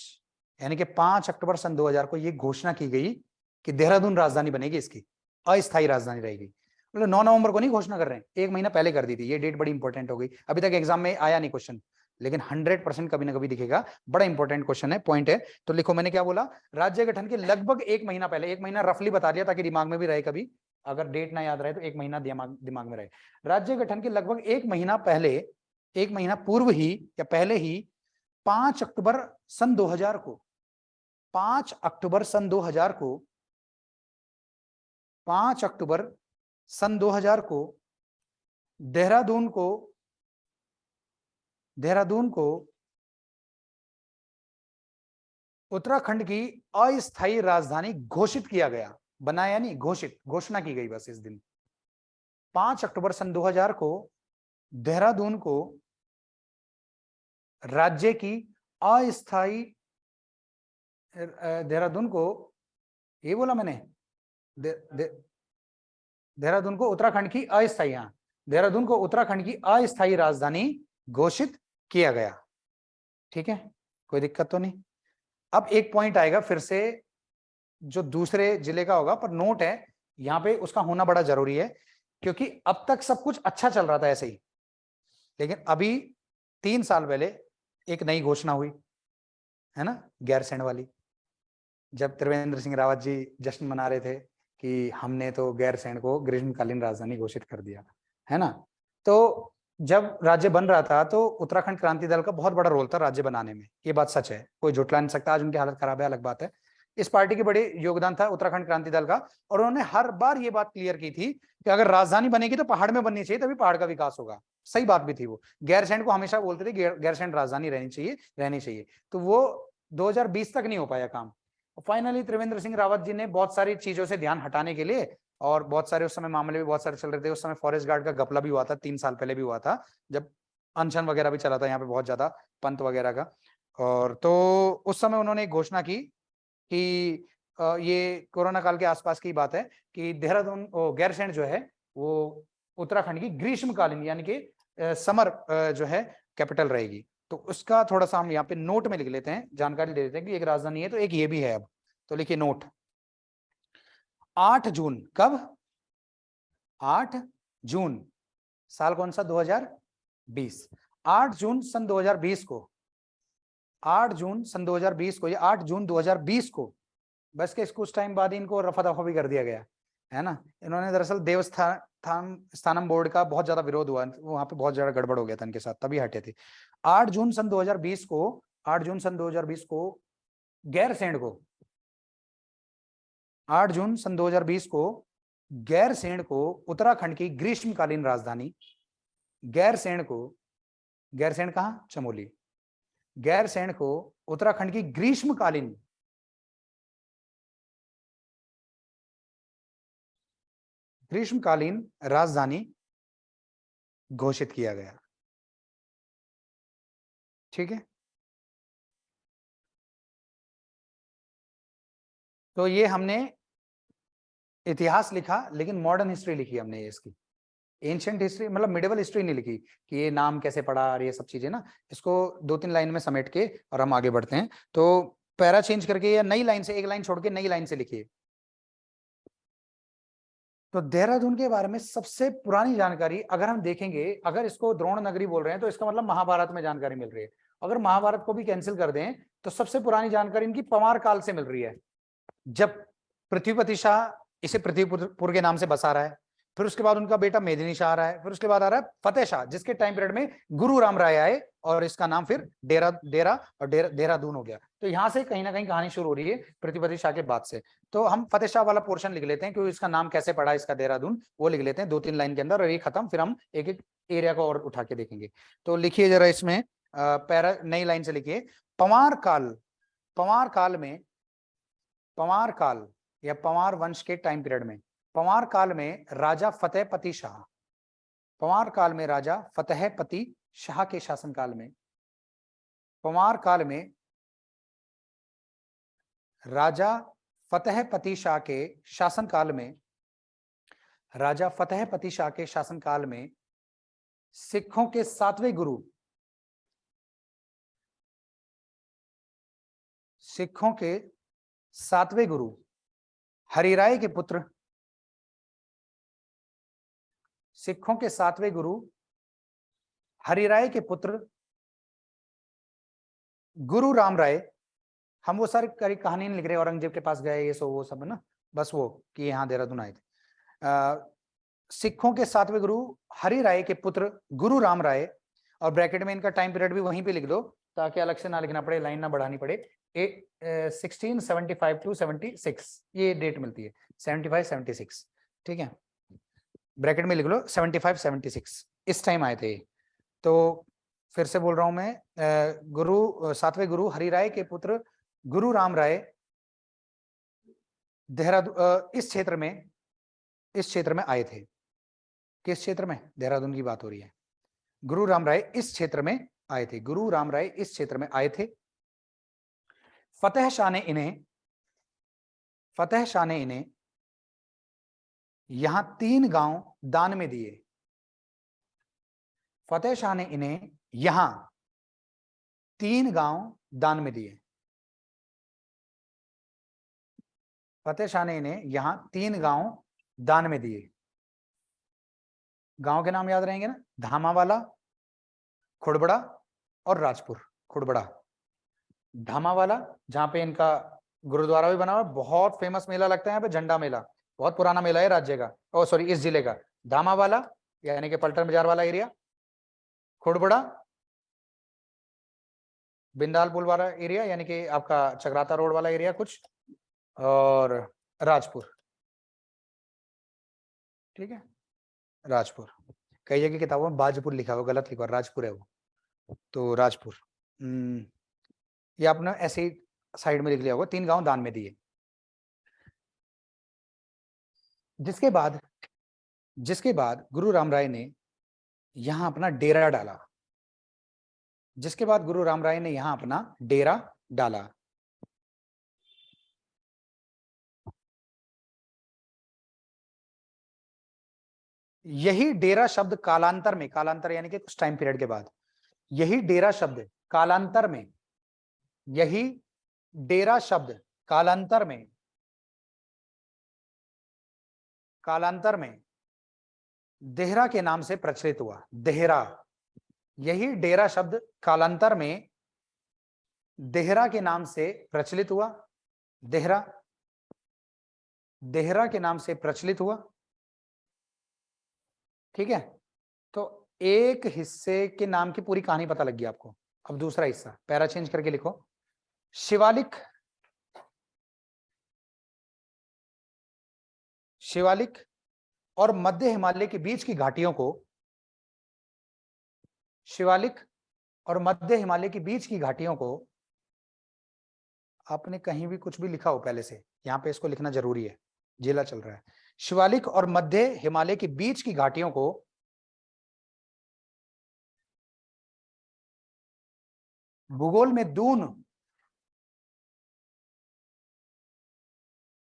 यानी कि 5 अक्टूबर सन 2000 को ये घोषणा की गई कि देहरादून राजधानी बनेगी, इसकी अस्थायी राजधानी रहेगी। मतलब 9 नवंबर को नहीं घोषणा कर रहे हैं, एक महीना पहले कर दी थी, ये डेट बड़ी इंपॉर्टेंट हो गई। अभी तक एग्जाम में आया नहीं क्वेश्चन, लेकिन 100% कभी ना कभी दिखेगा, बड़ा इंपॉर्टेंट क्वेश्चन है, पॉइंट है। तो लिखो, मैंने क्या बोला, राज्य गठन के लगभग एक महीना पहले, एक महीना रफली बता दिया ताकि दिमाग में भी रहे, कभी अगर डेट ना याद रहे तो एक महीना दिमाग में रहे। राज्य गठन के लगभग एक महीना पहले, एक महीना पूर्व ही या पहले ही, 5 अक्टूबर सन 2000 को, 5 अक्टूबर सन 2000 को, 5 अक्टूबर सन 2000 को देहरादून को, देहरादून को उत्तराखंड की अस्थायी राजधानी घोषित किया गया, बनाया नहीं, घोषित, घोषणा की गई बस इस दिन। 5 अक्टूबर सन 2000 को देहरादून को राज्य की अस्थायी, देहरादून को, ये बोला मैंने, देहरादून को उत्तराखंड की अस्थायी, देहरादून को उत्तराखंड की अस्थायी राजधानी घोषित किया गया। ठीक है, कोई दिक्कत तो नहीं। अब एक पॉइंट आएगा फिर से जो दूसरे जिले का होगा, पर नोट है यहां पे उसका होना बड़ा जरूरी है, क्योंकि अब तक सब कुछ अच्छा चल रहा था ऐसे ही, लेकिन अभी 3 साल पहले एक नई घोषणा हुई, है ना, गैरसैंण वाली, जब त्रिवेंद्र सिंह रावत जी जश्न मना रहे थे कि हमने तो गैरसैंण को ग्रीष्मकालीन राजधानी घोषित कर दिया, है ना। तो जब राज्य बन रहा था तो उत्तराखंड क्रांति दल का बहुत बड़ा रोल था राज्य बनाने में, ये बात सच है, कोई झुटला नहीं सकता। आज उनकी हालत खराब है, अलग बात है। इस पार्टी की बड़ी योगदान था उत्तराखंड क्रांति दल का, और उन्होंने हर बार ये बात क्लियर की थी कि अगर राजधानी बनेगी तो पहाड़ में बननी चाहिए, तभी पहाड़ का विकास होगा। सही बात भी थी वो, गैरसैंण को हमेशा बोलते थे गैरसैंण राजधानी रहनी चाहिए, रहनी चाहिए। तो वो 2020 तक नहीं हो पाया काम। फाइनली त्रिवेंद्र सिंह रावत जी ने बहुत सारी चीजों से ध्यान हटाने के लिए, और बहुत सारे उस समय मामले भी बहुत सारे चल रहे थे, उस समय फॉरेस्ट गार्ड का घपला भी हुआ था, 3 साल पहले भी हुआ था, जब अनशन वगैरह भी चला था यहाँ पे बहुत ज्यादा, पंत वगैरह का। और तो उस समय उन्होंने एक घोषणा की कि ये कोरोना काल के आसपास की बात है कि देहरादून, गैरसैंण जो है वो उत्तराखंड की ग्रीष्मकालीन यानी कि समर जो है कैपिटल रहेगी। तो उसका थोड़ा सा हम यहाँ पे नोट में लिख लेते हैं, जानकारी दे देते हैं कि एक राजधानी है तो एक ये भी है। अब तो लिखिए नोट, 8 जून, कब? 8 जून, साल कौन सा? 2020। 8 जून सन 2020 को 8 जून सन 2020 को, ये 8 जून 2020 को, बस के कुछ टाइम बाद इनको रफा दफा भी कर दिया गया है ना। इन्होंने दरअसल देवस्थान स्थानम बोर्ड का बहुत ज्यादा विरोध हुआ, वहां पे बहुत ज्यादा गड़बड़ हो गया था इनके साथ, तभी हटे थे। 8 जून सन 2020 को, 8 जून सन 2020 को गैरसैंण को, 8 जून सन 2020 को गैरसैंण को उत्तराखंड की ग्रीष्मकालीन राजधानी, गैरसैंण को, गैरसैंण कहां, चमोली, गैरसैंण को उत्तराखंड की ग्रीष्मकालीन राजधानी घोषित किया गया। ठीक है, तो ये हमने इतिहास लिखा, लेकिन मॉडर्न हिस्ट्री लिखी हमने इसकी। एंशिएंट हिस्ट्री मतलब मिडिवल हिस्ट्री नहीं लिखी कि ये नाम कैसे पड़ा और ये सब चीजें ना, इसको 2-3 लाइन में समेट के और हम आगे बढ़ते हैं। तो पैरा चेंज करके या नई लाइन से, एक लाइन छोड़ के नई लाइन से लिखिए। तो देहरादून के बारे में सबसे पुरानी जानकारी अगर हम देखेंगे, अगर इसको द्रोण नगरी बोल रहे हैं तो इसका मतलब महाभारत में जानकारी मिल रही है। अगर महाभारत को भी कैंसिल कर दें तो सबसे पुरानी जानकारी इनकी पंवार काल से मिल रही है, जब पृथ्वीपति शाह इसे पृथ्वीपुर के नाम से बसा रहा है, फिर उसके बाद उनका बेटा मेदिनी शाह आ रहा है, फिर उसके बाद आ रहा है फतेह शाह, जिसके टाइम पीरियड में गुरु राम राय आए और इसका नाम फिर देहरादून हो गया। तो यहां से कहीं ना कहीं कहानी शुरू हो रही है पृथ्वीपति शाह के बाद से। तो हम फतेह शाह वाला पोर्शन लिख लेते हैं, क्योंकि इसका नाम कैसे पड़ा इसका देहरादून, वो लिख लेते हैं 2-3 लाइन के अंदर, और ये खत्म, फिर हम एक एक एरिया को और उठा के देखेंगे। तो लिखिए जरा इसमें पैरा नई लाइन से लिखिए, पंवार काल या पंवार वंश के टाइम पीरियड में, पंवार काल में राजा फतेहपति शाह, पंवार काल में राजा फतेहपति शाह के शासनकाल में, पंवार काल में राजा फतेहपति शाह के शासनकाल में, राजा फतेहपति शाह के शासनकाल में सिखों के 7वें गुरु, सिखों के 7वें गुरु हरिराय के पुत्र, सिखों के 7वें गुरु हरिराय के पुत्र गुरु राम राय, हम वो सारी कहानी नहीं लिख रहे, औरंगजेब के पास गए ये सो वो सब है ना, बस वो कि यहाँ देहरादून आए थे। सिखों के 7वें गुरु हरिराय के पुत्र गुरु राम राय, और ब्रैकेट में इनका टाइम पीरियड भी वहीं पे लिख दो ताकि अलग से ना लिखना पड़े, लाइन ना बढ़ानी पड़े। 1675 to 76 ये डेट मिलती है, 75-76, ठीक है, ब्रैकेट में लिख लो 75-76 इस टाइम आए थे। तो फिर से बोल रहा हूं मैं, 7वें गुरु हरिराय के पुत्र गुरु राम राय देहरादून इस क्षेत्र में आए थे। किस क्षेत्र में, देहरादून की बात हो रही है। गुरु राम राय इस क्षेत्र में आए थे, गुरु राम राय इस क्षेत्र में आए थे। फतेह शाह ने इन्हें यहां 3 गांव दान में दिए। फतेह शाह ने इन्हें यहां 3 गांव दान में दिए। फतेह शाह ने इन्हें यहां 3 गांव दान में दिए। गांव के नाम याद रहेंगे ना, धामावाला, खुड़बड़ा और राजपुर। खुड़बड़ा, धामावाला जहां पे इनका गुरुद्वारा भी बना हुआ, बहुत फेमस मेला लगता है यहाँ पे, झंडा मेला, बहुत पुराना मेला है राज्य का, ओ सॉरी इस जिले का। धामावाला यानी कि पलटन बाजार वाला एरिया, खुड़बड़ा बिंदालपुर वाला एरिया यानी कि आपका चक्राता रोड वाला एरिया कुछ, और राजपुर, ठीक है, राजपुर। कई जगह किताबों में बाजपुर लिखा हुआ, गलत लिखा हुआ, राजपुर है वो, तो राजपुर। ये आपने ऐसे ही साइड में लिख लिया होगा, 3 गांव दान में दिए। जिसके बाद गुरु राम राय ने यहां अपना डेरा डाला। जिसके बाद गुरु राम राय ने यहां अपना डेरा डाला। यही डेरा शब्द कालांतर में, कालांतर यानी कि कुछ टाइम पीरियड के बाद, यही डेरा शब्द कालांतर में, यही डेरा शब्द कालांतर में देहरा के नाम से प्रचलित हुआ। देहरा, यही डेरा शब्द कालांतर में देहरा के नाम से प्रचलित हुआ, देहरा, देहरा के नाम से प्रचलित हुआ। ठीक है, तो एक हिस्से के नाम की पूरी कहानी पता लग गई आपको। अब दूसरा हिस्सा पैरा चेंज करके लिखो, शिवालिक, शिवालिक और मध्य हिमालय के बीच की घाटियों को, शिवालिक और मध्य हिमालय के बीच की घाटियों को, आपने कहीं भी कुछ भी लिखा हो पहले से, यहां पे इसको लिखना जरूरी है, जिला चल रहा है। शिवालिक और मध्य हिमालय के बीच की घाटियों को भूगोल में दून,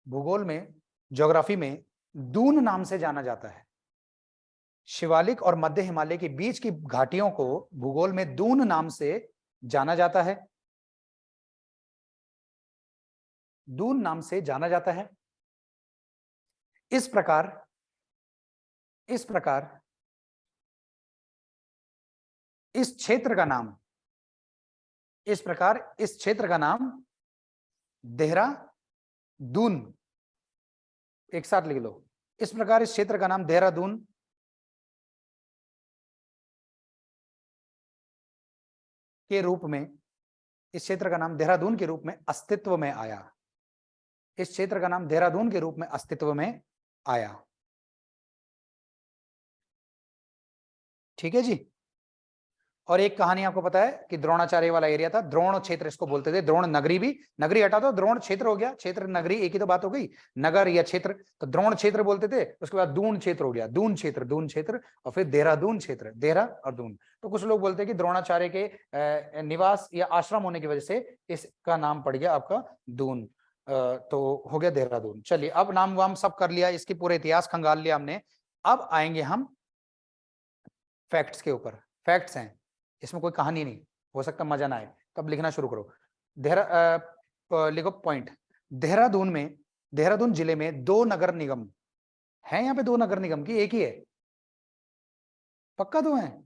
भूगोल में, ज्योग्राफी में दून नाम से जाना जाता है। शिवालिक और मध्य हिमालय के बीच की घाटियों को भूगोल में दून नाम से जाना जाता है, दून नाम से जाना जाता है। इस प्रकार, इस प्रकार इस क्षेत्र का नाम, इस प्रकार इस क्षेत्र का नाम देहरादून, एक साथ लिख लो, इस प्रकार इस क्षेत्र का नाम देहरादून के रूप में, इस क्षेत्र का नाम देहरादून के रूप में अस्तित्व में आया, इस क्षेत्र का नाम देहरादून के रूप में अस्तित्व में आया। ठीक है जी। और एक कहानी आपको पता है कि द्रोणाचार्य वाला एरिया था, द्रोण क्षेत्र इसको बोलते थे, द्रोण नगरी भी, नगरी हटा दो, द्रोण क्षेत्र हो गया, क्षेत्र नगरी एक ही तो बात हो गई, नगर या क्षेत्र, तो द्रोण क्षेत्र बोलते थे, उसके बाद दून क्षेत्र हो गया, दून क्षेत्र, दून क्षेत्र, और फिर देहरादून क्षेत्र, देहरा और दून। तो कुछ लोग बोलते हैं कि द्रोणाचार्य के निवास या आश्रम होने की वजह से इसका नाम पड़ गया आपका दून, तो हो गया देहरादून। चलिए, अब नाम वाम सब कर लिया, इसकी पूरे इतिहास खंगाल लिया हमने। अब आएंगे हम फैक्ट्स के ऊपर। फैक्ट्स हैं, इसमें कोई कहानी नहीं, हो सकता मजा ना आए, तब लिखना शुरू करो। लिखो पॉइंट, देहरादून में, देहरादून जिले में 2 नगर निगम है। यहाँ पे 2 नगर निगम की एक ही है? पक्का 2 है?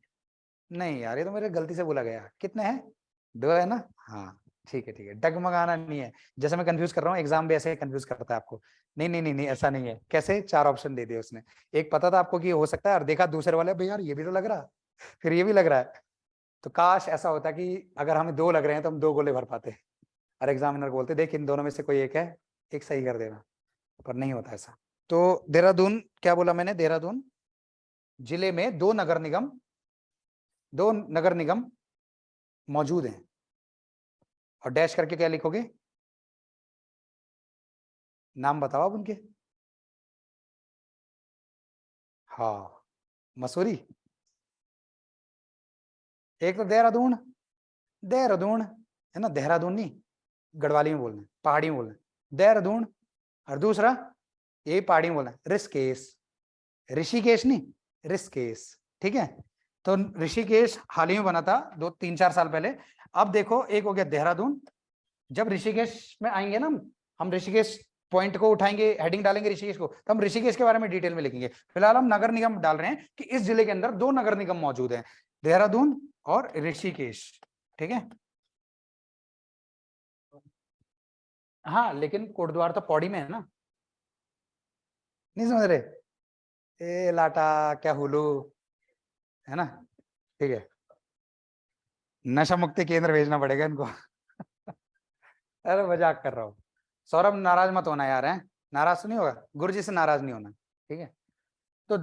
नहीं यार, ये तो मेरे गलती से बोला गया। कितने हैं? 2 है ना? हाँ ठीक है, ठीक है, डगमगाना नहीं है। जैसे मैं कंफ्यूज कर रहा हूँ, एग्जाम भी ऐसे कंफ्यूज करता है आपको। नहीं नहीं नहीं नहीं, ऐसा नहीं है। कैसे? 4 ऑप्शन दे दिए उसने, एक पता था आपको कि हो सकता है, और देखा दूसरे वाले, भाई यार ये भी तो लग रहा, फिर ये भी लग रहा है। तो काश ऐसा होता कि अगर हमें 2 लग रहे हैं तो हम 2 गोले भर पाते, और एग्जामिनर को बोलते देख इन दोनों में से कोई एक है, एक सही कर देना, पर नहीं होता ऐसा। तो देहरादून, क्या बोला मैंने? देहरादून जिले में 2 नगर निगम, 2 नगर निगम मौजूद हैं। और डैश करके क्या लिखोगे? नाम बताओ आप उनके। हाँ, मसूरी, एक तो देहरादून, देहरादून है ना, देहरादून नहीं, गढ़वाली में बोलना है, पहाड़ी में बोलना है, देहरादून। और दूसरा यही पहाड़ी में बोलना है, ऋषिकेश, ऋषिकेश नहीं, ऋषिकेश। ठीक है, तो ऋषिकेश हाल ही में बना था, 2-3-4 साल पहले। अब देखो, एक हो गया देहरादून। जब ऋषिकेश में आएंगे ना, हम ऋषिकेश पॉइंट को उठाएंगे, हेडिंग डालेंगे ऋषिकेश को, तो हम ऋषिकेश के बारे में डिटेल में लिखेंगे। फिलहाल हम नगर निगम डाल रहे हैं कि इस जिले के अंदर 2 नगर निगम मौजूद हैं, देहरादून और ऋषिकेश। ठीक है, हाँ, लेकिन कोटद्वार तो पौड़ी में है ना, नहीं समझ रहे? ए लाटा, क्या हुलू, है ना? ठीक है, नशा मुक्ति केंद्र भेजना पड़ेगा इनको। अरे मजाक कर रहा हूँ सौरभ, नाराज मत होना यार, है? नाराज तो नहीं होगा, गुरुजी से नाराज नहीं होना, ठीक है? तो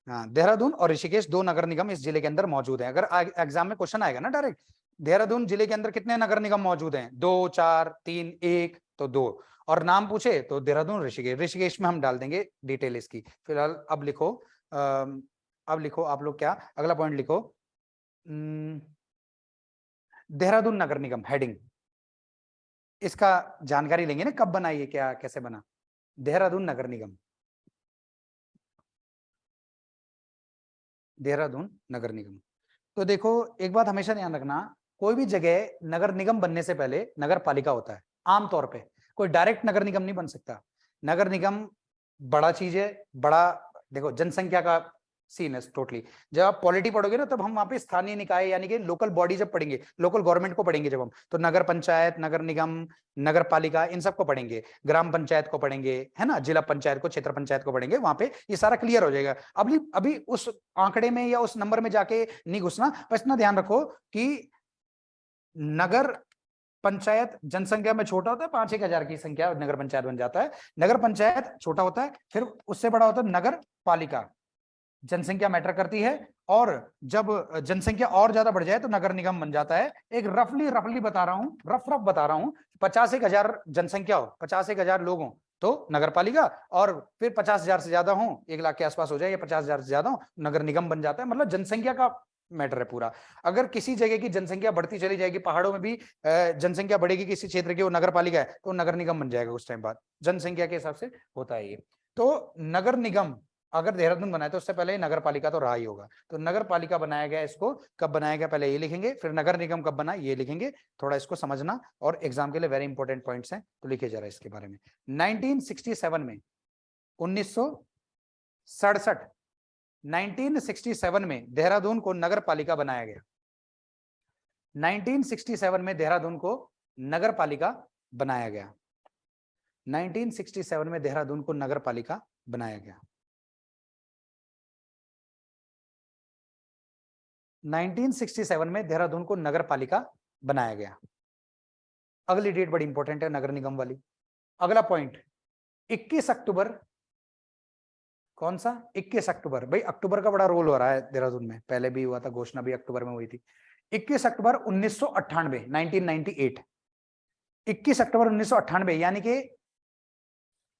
हाँ, देहरादून और ऋषिकेश 2 नगर निगम इस जिले के अंदर मौजूद हैं। अगर एग्जाम में क्वेश्चन आएगा ना डायरेक्ट, देहरादून जिले के अंदर कितने नगर निगम मौजूद हैं? 2, 4, 3, 1, तो 2। और नाम पूछे तो देहरादून, ऋषिकेश, ऋषिकेश में हम डाल देंगे डिटेल इसकी। फिलहाल अब लिखो, अब लिखो आप लोग, क्या अगला पॉइंट लिखो, देहरादून नगर निगम हेडिंग, इसका जानकारी लेंगे ना, कब बना, ये क्या, कैसे बना देहरादून नगर निगम, देहरादून नगर निगम। तो देखो, एक बात हमेशा ध्यान रखना, कोई भी जगह नगर निगम बनने से पहले नगर पालिका होता है आमतौर पे, कोई डायरेक्ट नगर निगम नहीं बन सकता। नगर निगम बड़ा चीज है, बड़ा, देखो जनसंख्या का सीन है टोटली। जब आप पॉलिटी पढ़ोगे ना, तब हम वहां पे स्थानीय निकाय यानी कि लोकल बॉडी जब पढ़ेंगे, लोकल गवर्नमेंट को पढ़ेंगे जब हम, तो नगर पंचायत, नगर निगम, नगर पालिका, इन सबको पढ़ेंगे, ग्राम पंचायत को पढ़ेंगे, है ना, जिला पंचायत को, क्षेत्र पंचायत को पढ़ेंगे, वहां पे ये सारा क्लियर हो जाएगा। अभी उस आंकड़े में या उस नंबर में जाके नहीं घुसना, बस इतना ध्यान रखो कि नगर पंचायत जनसंख्या में छोटा होता है, 5-1 हजार की संख्या नगर पंचायत बन जाता है। नगर पंचायत छोटा होता है, फिर उससे बड़ा होता है नगर पालिका, जनसंख्या मैटर करती है, और जब जनसंख्या और ज्यादा बढ़ जाए तो नगर निगम बन जाता है। एक रफली बता रहा हूं, रफ बता रहा हूं, 50-1 हजार जनसंख्या हो, 50-1 हजार लोग हो तो नगर पालिका, और फिर 50 हजार से ज्यादा हो, 1 लाख के आसपास हो जाए या 50 हजार से ज्यादा हो, नगर निगम बन जाता है। मतलब जनसंख्या का मैटर है पूरा। अगर किसी जगह की जनसंख्या बढ़ती चली जाएगी, पहाड़ों में भी जनसंख्या बढ़ेगी किसी क्षेत्र की, वो नगर पालिका है तो नगर निगम बन जाएगा उस टाइम बाद, जनसंख्या के हिसाब से होता है ये। तो नगर निगम अगर देहरादून बनाए तो उससे पहले नगर पालिका तो रहा ही होगा। तो नगर पालिका बनाया गया, इसको कब बनाया गया पहले ये लिखेंगे, फिर नगर निगम कब बना ये लिखेंगे, थोड़ा इसको समझना, और एग्जाम के लिए वेरी इंपॉर्टेंट पॉइंट्स हैं तो लिखे जरा इसके बारे में। 1967 में 1967 में देहरादून को नगर पालिका बनाया गया। 1967 में देहरादून को नगर पालिका बनाया गया। 1967 में देहरादून को नगर पालिका बनाया गया। 1967 में देहरादून को नगर पालिका बनाया गया। अगली डेट बड़ी इंपॉर्टेंट है, नगर निगम वाली। अगला पॉइंट 21 अक्टूबर, कौन सा 21 अक्टूबर, भाई अक्टूबर का बड़ा रोल हो रहा है देहरादून में, पहले भी हुआ था, घोषणा भी अक्टूबर में हुई थी। 21 अक्टूबर 1998, 1998, 21 अक्टूबर 1998, यानी कि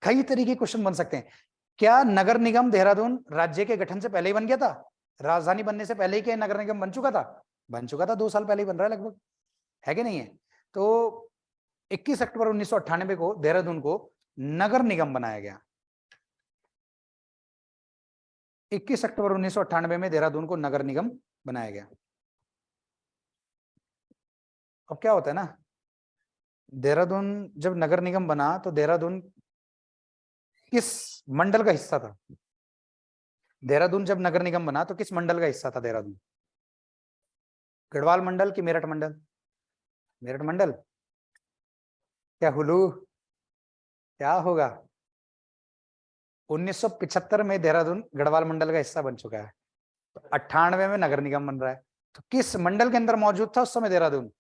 कई तरीके के क्वेश्चन बन सकते हैं। क्या नगर निगम देहरादून राज्य के गठन से पहले ही बन गया था? राजधानी बनने से पहले ही क्या नगर निगम बन चुका था? बन चुका था, 2 साल पहले ही बन रहा है लगभग, है कि नहीं है? तो 21 अक्टूबर 1998 को देहरादून को नगर निगम बनाया गया। 21 अक्टूबर 1998 में देहरादून को नगर निगम बनाया गया। अब क्या होता है ना, देहरादून जब नगर निगम बना तो देहरादून किस मंडल का हिस्सा था? देहरादून जब नगर निगम बना तो किस मंडल का हिस्सा था देहरादून? गढ़वाल मंडल कि मेरठ मंडल? मेरठ मंडल। क्या हुलू, क्या होगा? 1975 में देहरादून गढ़वाल मंडल का हिस्सा बन चुका है, तो 98 में नगर निगम बन रहा है। तो किस मंडल के अंदर मौजूद था उस समय देहरादून?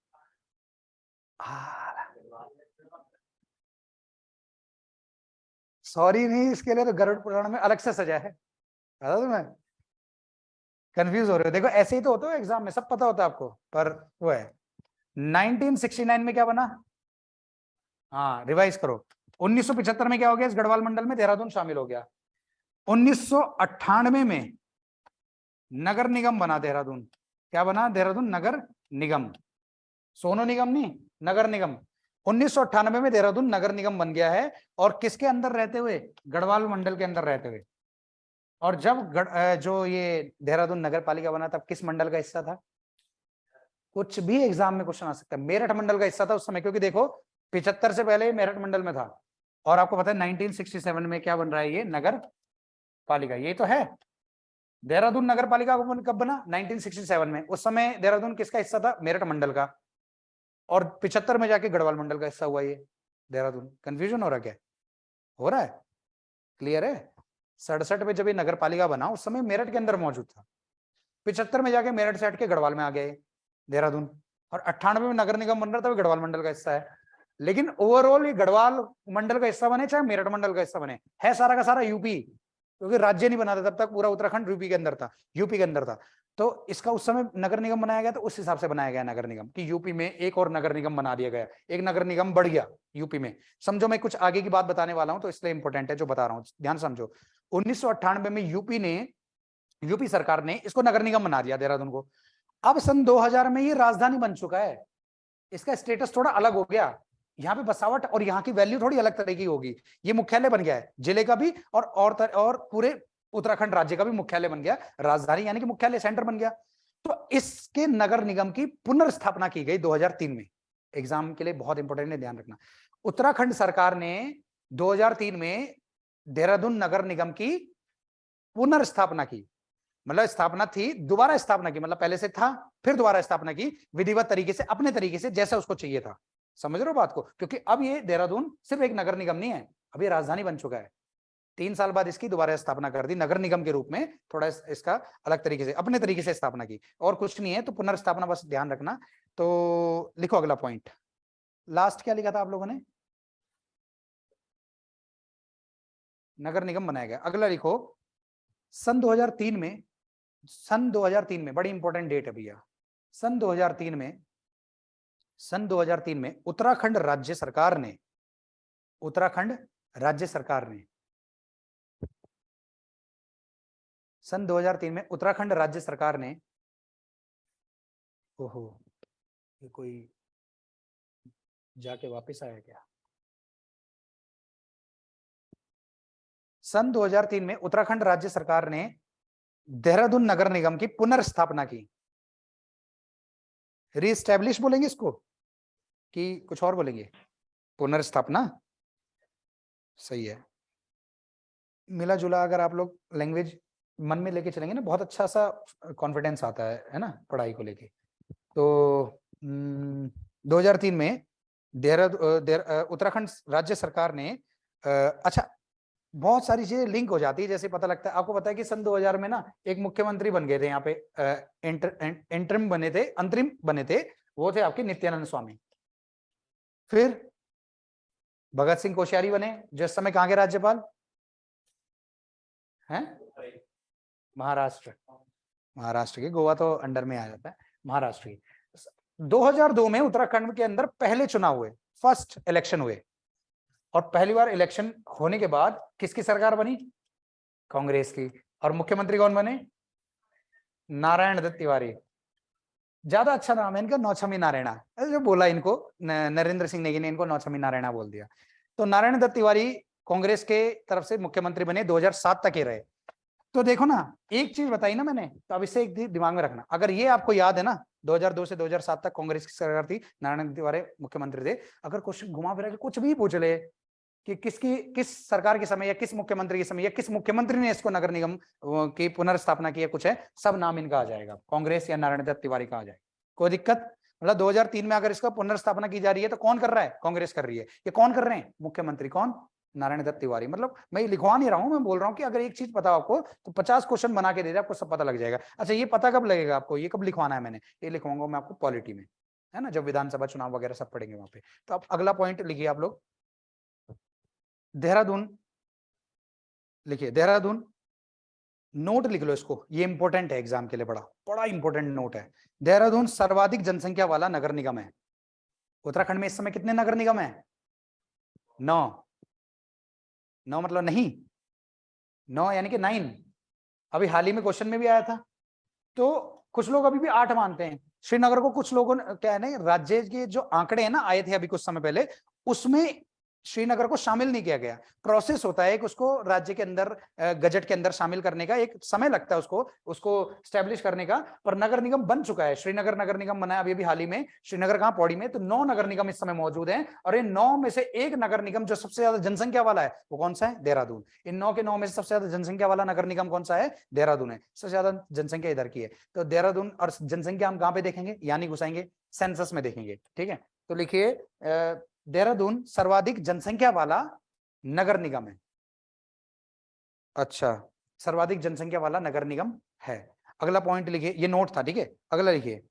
सॉरी नहीं, इसके लिए तो गरुड़ पुराण में अलग से सजा है, बता तुम्हें, कंफ्यूज हो रहे हो। देखो ऐसे ही तो होता है एग्जाम में, सब पता होता है आपको, पर वो है। 1969 में क्या बना? हाँ रिवाइज करो। 1975 में क्या हो गया? इस गढ़वाल मंडल में देहरादून शामिल हो गया। 1998 में नगर निगम बना देहरादून। क्या बना? देहरादून नगर निगम, सोनो निगम नहीं, नगर निगम। 1998 में देहरादून नगर निगम बन गया है, और किसके अंदर रहते हुए? गढ़वाल मंडल के अंदर रहते हुए। और जब जो ये देहरादून नगर पालिका बना तब किस मंडल का हिस्सा था? कुछ भी एग्जाम में क्वेश्चन आ सकता है। मेरठ मंडल का हिस्सा था उस समय, क्योंकि देखो 75 से पहले मेरठ मंडल में था, और आपको पता है 1967 में क्या बन रहा है? ये नगर पालिका, ये तो है। देहरादून नगर पालिका कब बना? 1967 में। उस समय देहरादून किसका हिस्सा था? मेरठ मंडल का, और 75 में जाके गढ़वाल मंडल का हिस्सा हुआ ये देहरादून। कंफ्यूजन हो रहा क्या? हो रहा है? क्लियर है? 67 में जब ये नगर पालिका बना उस समय मेरठ के अंदर मौजूद था, 75 में जाके मेरठ से हट के गढ़वाल में आ गया देहरादून, और 98 में नगर निगम बन रहा था, गढ़वाल मंडल का हिस्सा है। लेकिन ओवरऑल ये गढ़वाल मंडल का हिस्सा बने चाहे मेरठ मंडल का हिस्सा बने, है सारा का सारा यूपी, क्योंकि राज्य नहीं बना था तब तक, पूरा उत्तराखंड यूपी के अंदर था, यूपी के अंदर था। तो इसका उस समय नगर निगम बनाया गया, तो उस हिसाब से बनाया गया नगर निगम कि यूपी में एक और नगर निगम बना दिया गया, एक नगर निगम बढ़ गया यूपी में। समझो, मैं कुछ आगे की बात बताने वाला हूं तो इसलिए इंपॉर्टेंट है जो बता रहा हूं, ध्यान समझो। 1998 में यूपी सरकार ने इसको नगर निगम बना दिया देहरादून को। अब सन 2000 में ये राजधानी बन चुका है, इसका स्टेटस थोड़ा अलग हो गया, यहाँ पे बसावट और यहाँ की वैल्यू थोड़ी अलग तरह की होगी। ये मुख्यालय बन गया है जिले का भी, और पूरे उत्तराखंड राज्य का भी मुख्यालय बन गया, राजधानी यानी कि मुख्यालय, सेंटर बन गया। तो इसके नगर निगम की पुनर्स्थापना की गई 2003 में। एग्जाम के लिए बहुत इंपॉर्टेंट है, ध्यान रखना। उत्तराखंड सरकार ने 2003 में देहरादून नगर निगम की पुनर्स्थापना की। मतलब स्थापना थी, दोबारा स्थापना की, मतलब पहले से था फिर दोबारा स्थापना की विधिवत तरीके से, अपने तरीके से, जैसा उसको चाहिए था। समझ रहे हो बात को? क्योंकि अब ये देहरादून सिर्फ एक नगर निगम नहीं है, अब ये राजधानी बन चुका है। 3 साल बाद इसकी दोबारा स्थापना कर दी नगर निगम के रूप में, थोड़ा इसका अलग तरीके से, अपने तरीके से स्थापना की, और कुछ नहीं है। तो पुनर्स्थापना बस ध्यान रखना। तो लिखो अगला पॉइंट। लास्ट क्या लिखा था आप लोगों ने? नगर निगम बनाया गया। अगला लिखो, सन 2003 में, सन 2003 में बड़ी इंपॉर्टेंट डेट है भैया, सन 2003 में, सन 2003 में उत्तराखंड राज्य सरकार ने, उत्तराखंड राज्य सरकार ने, सन 2003 में उत्तराखंड राज्य सरकार ने, ओहो ये कोई जाके वापस आया क्या? सन 2003 में उत्तराखंड राज्य सरकार ने देहरादून नगर निगम की पुनर्स्थापना की। रीस्टैब्लिश बोलेंगे इसको कि कुछ और बोलेंगे? पुनर्स्थापना सही है। मिला जुला अगर आप लोग लैंग्वेज मन में लेके चलेंगे ना, बहुत अच्छा सा कॉन्फिडेंस आता है ना पढ़ाई को लेके। तो 2003 में उत्तराखंड राज्य सरकार ने, अच्छा बहुत सारी चीजें लिंक हो जाती है, जैसे पता लगता है आपको, पता है कि सन 2000 में ना एक मुख्यमंत्री बन गए थे यहाँ पे, इंटरिम बने थे, अंतरिम बने थे, वो थे आपके नित्यानंद स्वामी। फिर भगत सिंह कोश्यारी बने, जो इस समय कहाँ के राज्यपाल हैं? महाराष्ट्र, महाराष्ट्र के, गोवा तो अंडर में आ जाता है, महाराष्ट्र की। 2002 में उत्तराखंड के अंदर पहले चुनाव हुए, फर्स्ट इलेक्शन हुए, और पहली बार इलेक्शन होने के बाद किसकी सरकार बनी? कांग्रेस की। और मुख्यमंत्री कौन बने? नारायण दत्त तिवारी। ज्यादा अच्छा नाम है इनका, नौछमी नारायणा, जो बोला इनको नरेंद्र सिंह नेगी ने, इनको नौछमी नारायणा बोल दिया। तो नारायण दत्त तिवारी कांग्रेस के तरफ से मुख्यमंत्री बने, 2007 तक ही रहे। तो देखो ना, एक चीज बताई ना मैंने, तो अब इसे एक दिमाग में रखना, अगर ये आपको याद है ना, 2002 से 2007 तक कांग्रेस की सरकार थी, नारायण तिवारी मुख्यमंत्री थे, अगर क्वेश्चन घुमा फिरा के कुछ भी पूछ ले कि किस सरकार के समय, या किस मुख्यमंत्री के समय, या किस मुख्यमंत्री ने इसको नगर निगम की पुनर्स्थापना की है, कुछ है, सब नाम इनका आ जाएगा, कांग्रेस या नारायण दत्त तिवारी का आ जाएगा। कोई दिक्कत? मतलब 2003 में अगर इसका पुनर्स्थापना की जा रही है तो कौन कर रहा है? कांग्रेस कर रही है। ये कौन कर रहे हैं? मुख्यमंत्री। कौन? नारायण दत्त तिवारी। मतलब मैं लिखवा नहीं रहा हूं, मैं बोल रहा हूं कि अगर एक चीज पता आपको तो 50 क्वेश्चन बना के दे दे, आपको सब पता लग जाएगा। अच्छा ये पता कब लगेगा आपको, ये कब लिखवाना है मैंने? ये लिखवाऊंगा मैं आपको पॉलिटी में, है ना, जब विधानसभा चुनाव वगैरह सब पढ़ेंगे वहां पे। तो अब अगला पॉइंट लिखिए आप लोग, देहरादून लिखिए, देहरादून, नोट लिख लो इसको, ये इंपॉर्टेंट है एग्जाम के लिए, बड़ा बड़ा इंपॉर्टेंट नोट है। देहरादून सर्वाधिक जनसंख्या वाला नगर निगम है। उत्तराखंड में इस समय कितने नगर निगम है? 9। 9 मतलब नहीं, 9 यानी कि 9। अभी हाल ही में क्वेश्चन में भी आया था। तो कुछ लोग अभी भी 8 मानते हैं श्रीनगर को, कुछ लोगों ने क्या है ना, राज्य के जो आंकड़े हैं ना आए थे अभी कुछ समय पहले, उसमें श्रीनगर को शामिल नहीं किया गया। प्रोसेस होता है कि उसको राज्य के अंदर गजट के अंदर शामिल करने का, एक समय लगता है उसको उसको स्टैब्लिश करने का। पर नगर निगम बन चुका है, श्रीनगर नगर निगम बना है अभी हाल ही में। श्रीनगर कहां? पौड़ी में। तो 9 नगर निगम इस समय मौजूद हैं, और इन 9 में से एक नगर निगम जो सबसे ज्यादा जनसंख्या वाला है वो कौन सा है? देहरादून। इन 9 के 9 में से सबसे ज्यादा जनसंख्या वाला नगर निगम कौन सा है? देहरादून है। सबसे ज्यादा जनसंख्या इधर की है। तो देहरादून और जनसंख्या हम कहां पे देखेंगे? यानी घुसाएंगे, सेंसस में देखेंगे। ठीक है, तो लिखिए देहरादून सर्वाधिक जनसंख्या वाला नगर निगम है। अच्छा, सर्वाधिक जनसंख्या वाला नगर निगम है। अगला पॉइंट लिखिए, ये नोट था, ठीक है। अगला लिखिए,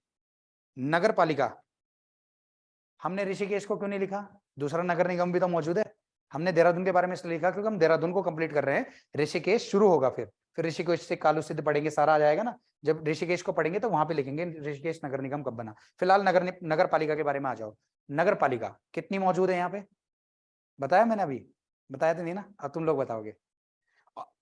नगर पालिका। हमने ऋषिकेश को क्यों नहीं लिखा? दूसरा नगर निगम भी तो मौजूद है। हमने देहरादून के बारे में इसलिए लिखा क्योंकि हम देहरादून को कंप्लीट कर रहे हैं, ऋषिकेश शुरू होगा, फिर ऋषिकेश से कालू सिद्ध पढ़ेंगे, सारा आ जाएगा ना। जब ऋषिकेश को पढ़ेंगे तो वहां पे लिखेंगे ऋषिकेश नगर निगम कब बना। फिलहाल नगर पालिका के बारे में आ जाओ। नगर पालिका कितनी मौजूद है यहाँ पे? बताया मैंने अभी? बताया तो नहीं ना? अब तुम लोग बताओगे।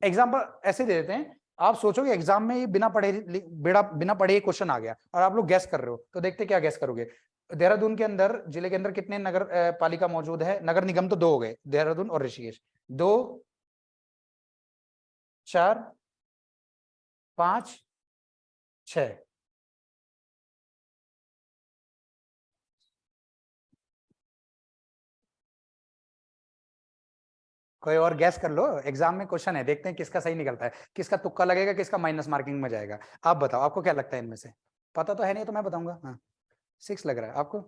एग्जाम्पल ऐसे दे देते हैं, आप सोचोगे एग्जाम में ये बिना पढ़े क्वेश्चन आ गया और आप लोग गैस कर रहे हो, तो देखते क्या गैस करोगे। देहरादून के अंदर, जिले के अंदर कितने नगर पालिका मौजूद है? नगर निगम तो 2 हो गए, देहरादून और ऋषिकेश। 2, 4, 5, 6। कोई और गैस कर लो, एग्जाम में क्वेश्चन है, देखते हैं किसका सही निकलता है, किसका तुक्का लगेगा, किसका माइनस मार्किंग में जाएगा। आप बताओ, आपको क्या लगता है इनमें से? पता तो है नहीं तो मैं बताऊंगा। हाँ 6 लग रहा है आपको,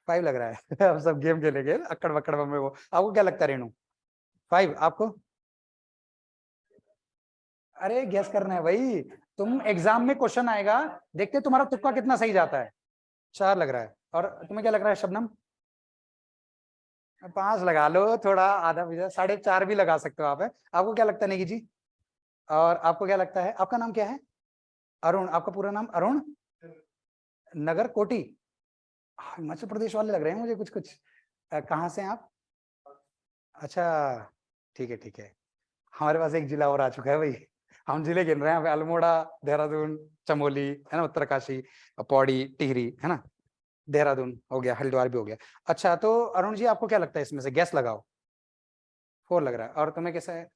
5 लग रहा है। अब सब गेम खेलेंगे अक्कड़ बक्कड़ में। वो आपको क्या लगता है रेणु? 5 आपको? अरे गैस करना है भाई, तुम एग्जाम में क्वेश्चन आएगा, देखते तुम्हारा तुक्का कितना सही जाता है। 4 लग रहा है, और तुम्हें क्या लग रहा है शबनम? 5 लगा लो, थोड़ा आधा पीछा, 4.5 भी लगा सकते हो आप। है आपको क्या लगता है नेगी जी? और आपको क्या लगता है? आपका नाम क्या है? अरुण, आपका पूरा नाम अरुण नगर कोटी? हिमाचल प्रदेश वाले लग रहे हैं मुझे कुछ कुछ। कहाँ से हैं आप? अच्छा ठीक है ठीक है। हमारे पास एक जिला और आ चुका है भाई, हम जिले गिन रहे हैं अल्मोड़ा, देहरादून, चमोली है ना, उत्तरकाशी, पौड़ी, टिहरी है ना, देहरादून हो गया, हरिद्वार भी हो गया। अच्छा तो अरुण जी आपको क्या लगता है इसमें से? गैस लगाओ। 4 लग रहा है, और तुम्हें कैसा है?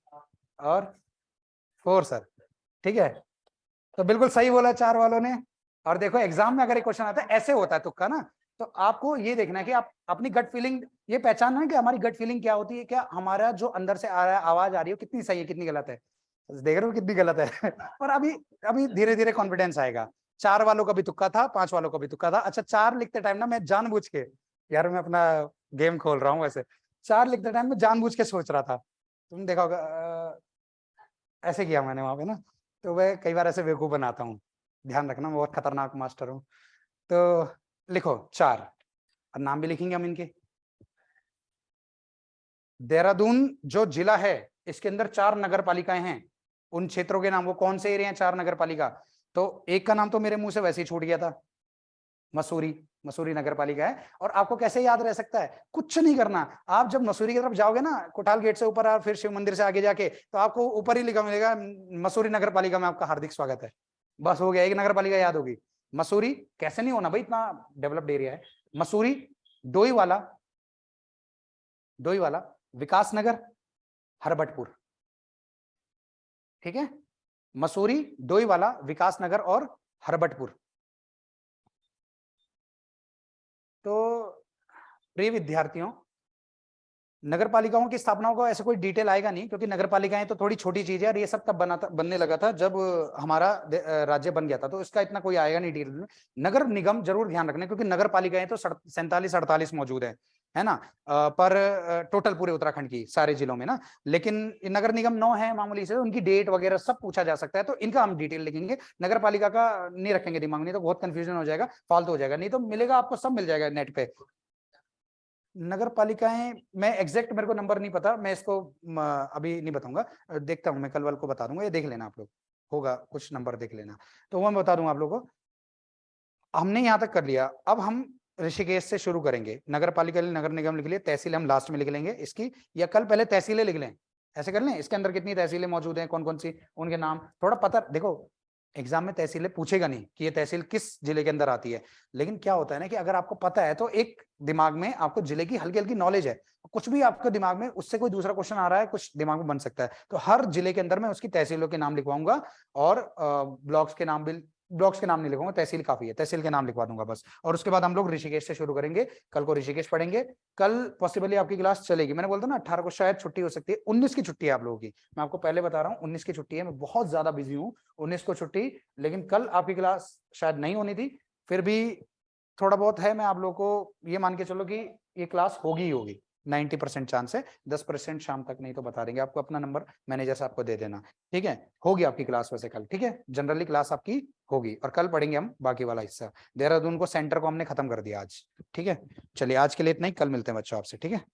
और 4 सर, ठीक है। तो बिल्कुल सही बोला 4 वालों ने। और देखो एग्जाम में अगर एक क्वेश्चन आता है ऐसे होता है तुक्का ना, तो आपको ये देखना है कि आप अपनी गट फीलिंग ये पहचानना है कि हमारी गट फीलिंग क्या होती है, क्या हमारा जो अंदर से आ रहा है आवाज आ रही है कितनी सही है कितनी गलत है। देख रहे हो कितनी गलत है। और अभी अभी धीरे धीरे कॉन्फिडेंस आएगा। 4 वालों का भी तुक्का था, 5 वालों का भी तुक्का था। अच्छा 4 लिखते टाइम ना मैं जानबूझ के, यार मैं अपना गेम खोल रहा हूँ वैसे, 4 लिखते टाइम में जानबूझ के सोच रहा था, तुमने देखा होगा ऐसे किया मैंने वहां पे ना। तो मैं कई बार ऐसे बेवकूफ बनाता हूँ, ध्यान रखना मैं बहुत खतरनाक मास्टर हूँ। तो लिखो 4, और नाम भी लिखेंगे हम इनके। देहरादून जो जिला है इसके अंदर 4 नगर पालिकाएं हैं। उन क्षेत्रों के नाम, वो कौन से एरिया हैं 4 नगर पालिका? तो एक का नाम तो मेरे मुंह से वैसे ही छूट गया था, मसूरी। मसूरी नगर पालिका है। और आपको कैसे याद रह सकता है? कुछ नहीं करना, आप जब मसूरी की तरफ जाओगे ना, कोटाल गेट से ऊपर और फिर शिव मंदिर से आगे जाके, तो आपको ऊपर ही लिखा मिलेगा मसूरी नगर पालिका में आपका हार्दिक स्वागत है। बस हो गया, एक नगर पालिका याद होगी। मसूरी कैसे नहीं होना भाई, इतना डेवलप्ड एरिया है मसूरी। डोईवाला, डोईवाला, विकासनगर, हरबटपुर, ठीक है। मसूरी, डोईवाला, विकासनगर और हरबटपुर। तो प्रिय विद्यार्थियों, नगर पालिकाओं की स्थापनाओं का ऐसे कोई डिटेल आएगा नहीं, क्योंकि नगर पालिकाएं तो थोड़ी छोटी चीज है, और ये सब तब बनने लगा था जब हमारा राज्य बन गया था, तो इसका इतना कोई आएगा नहीं डिटेल में। नगर निगम जरूर ध्यान रखना, क्योंकि नगर पालिकाएं तो 47-48 मौजूद है ना, पर टोटल पूरे उत्तराखंड की सारे जिलों में ना। लेकिन नगर निगम 9 है मामूली से, उनकी डेट वगैरह सब पूछा जा सकता है, तो इनका हम डिटेल लिखेंगे। नगर पालिका का नहीं रखेंगे दिमाग में, नहीं तो बहुत कंफ्यूजन हो जाएगा, फालतू हो जाएगा। नहीं तो मिलेगा आपको, सब मिल जाएगा नेट पे। नगर पालिकाएं मैं एग्जैक्ट, मेरे को नंबर नहीं पता, मैं इसको अभी नहीं बताऊंगा, देखता हूँ मैं, कल वाल को बता दूंगा, ये देख लेना आप लोग, होगा कुछ नंबर देख लेना, तो वो मैं बता दूंगा आप लोगों को। हमने यहाँ तक कर लिया, अब हम ऋषिकेश से शुरू करेंगे। नगर पालिका लिए नगर निगम लिख लिए, तहसील हम लास्ट में लिख लेंगे इसकी, या कल पहले तहसीलें लिख लें, ऐसे कर लें। इसके अंदर कितनी तहसीलें मौजूद हैं, कौन कौन सी, उनके नाम थोड़ा पता। देखो एग्जाम में तहसीलें पूछेगा नहीं कि ये तहसील किस जिले के अंदर आती है, लेकिन क्या होता है ना कि अगर आपको पता है तो एक दिमाग में आपको जिले की हल्की हल्की नॉलेज है, कुछ भी आपके दिमाग में उससे कोई दूसरा क्वेश्चन आ रहा है, कुछ दिमाग में बन सकता है, तो हर जिले के अंदर मैं उसकी तहसीलों के नाम लिखवाऊंगा, और ब्लॉक्स के नाम भी, ब्लॉक्स के नाम नहीं लिखूंगा, तहसील काफी है, तहसील के नाम लिखवा दूंगा बस। और उसके बाद हम लोग ऋषिकेश से शुरू करेंगे, कल को ऋषिकेश पढ़ेंगे। कल पॉसिबली आपकी क्लास चलेगी, मैंने बोलता ना 18 को शायद छुट्टी हो सकती है, 19 की छुट्टी है आप लोगों की, मैं आपको पहले बता रहा हूँ 19 की छुट्टी है, मैं बहुत ज्यादा बिजी हूँ, 19 को छुट्टी। लेकिन कल आपकी क्लास शायद नहीं होनी थी, फिर भी थोड़ा बहुत है, मैं आप लोगों को ये मान के चलो कि ये क्लास होगी ही होगी, 90% चांस है, 10% शाम तक नहीं तो बता देंगे आपको, अपना नंबर मैनेजर साहब को दे देना, ठीक है। होगी आपकी क्लास वैसे कल, ठीक है, जनरली क्लास आपकी होगी, और कल पढ़ेंगे हम बाकी वाला हिस्सा। देहरादून को सेंटर को हमने खत्म कर दिया आज, ठीक है। चलिए आज के लिए इतना ही, कल मिलते हैं बच्चों आपसे, ठीक है।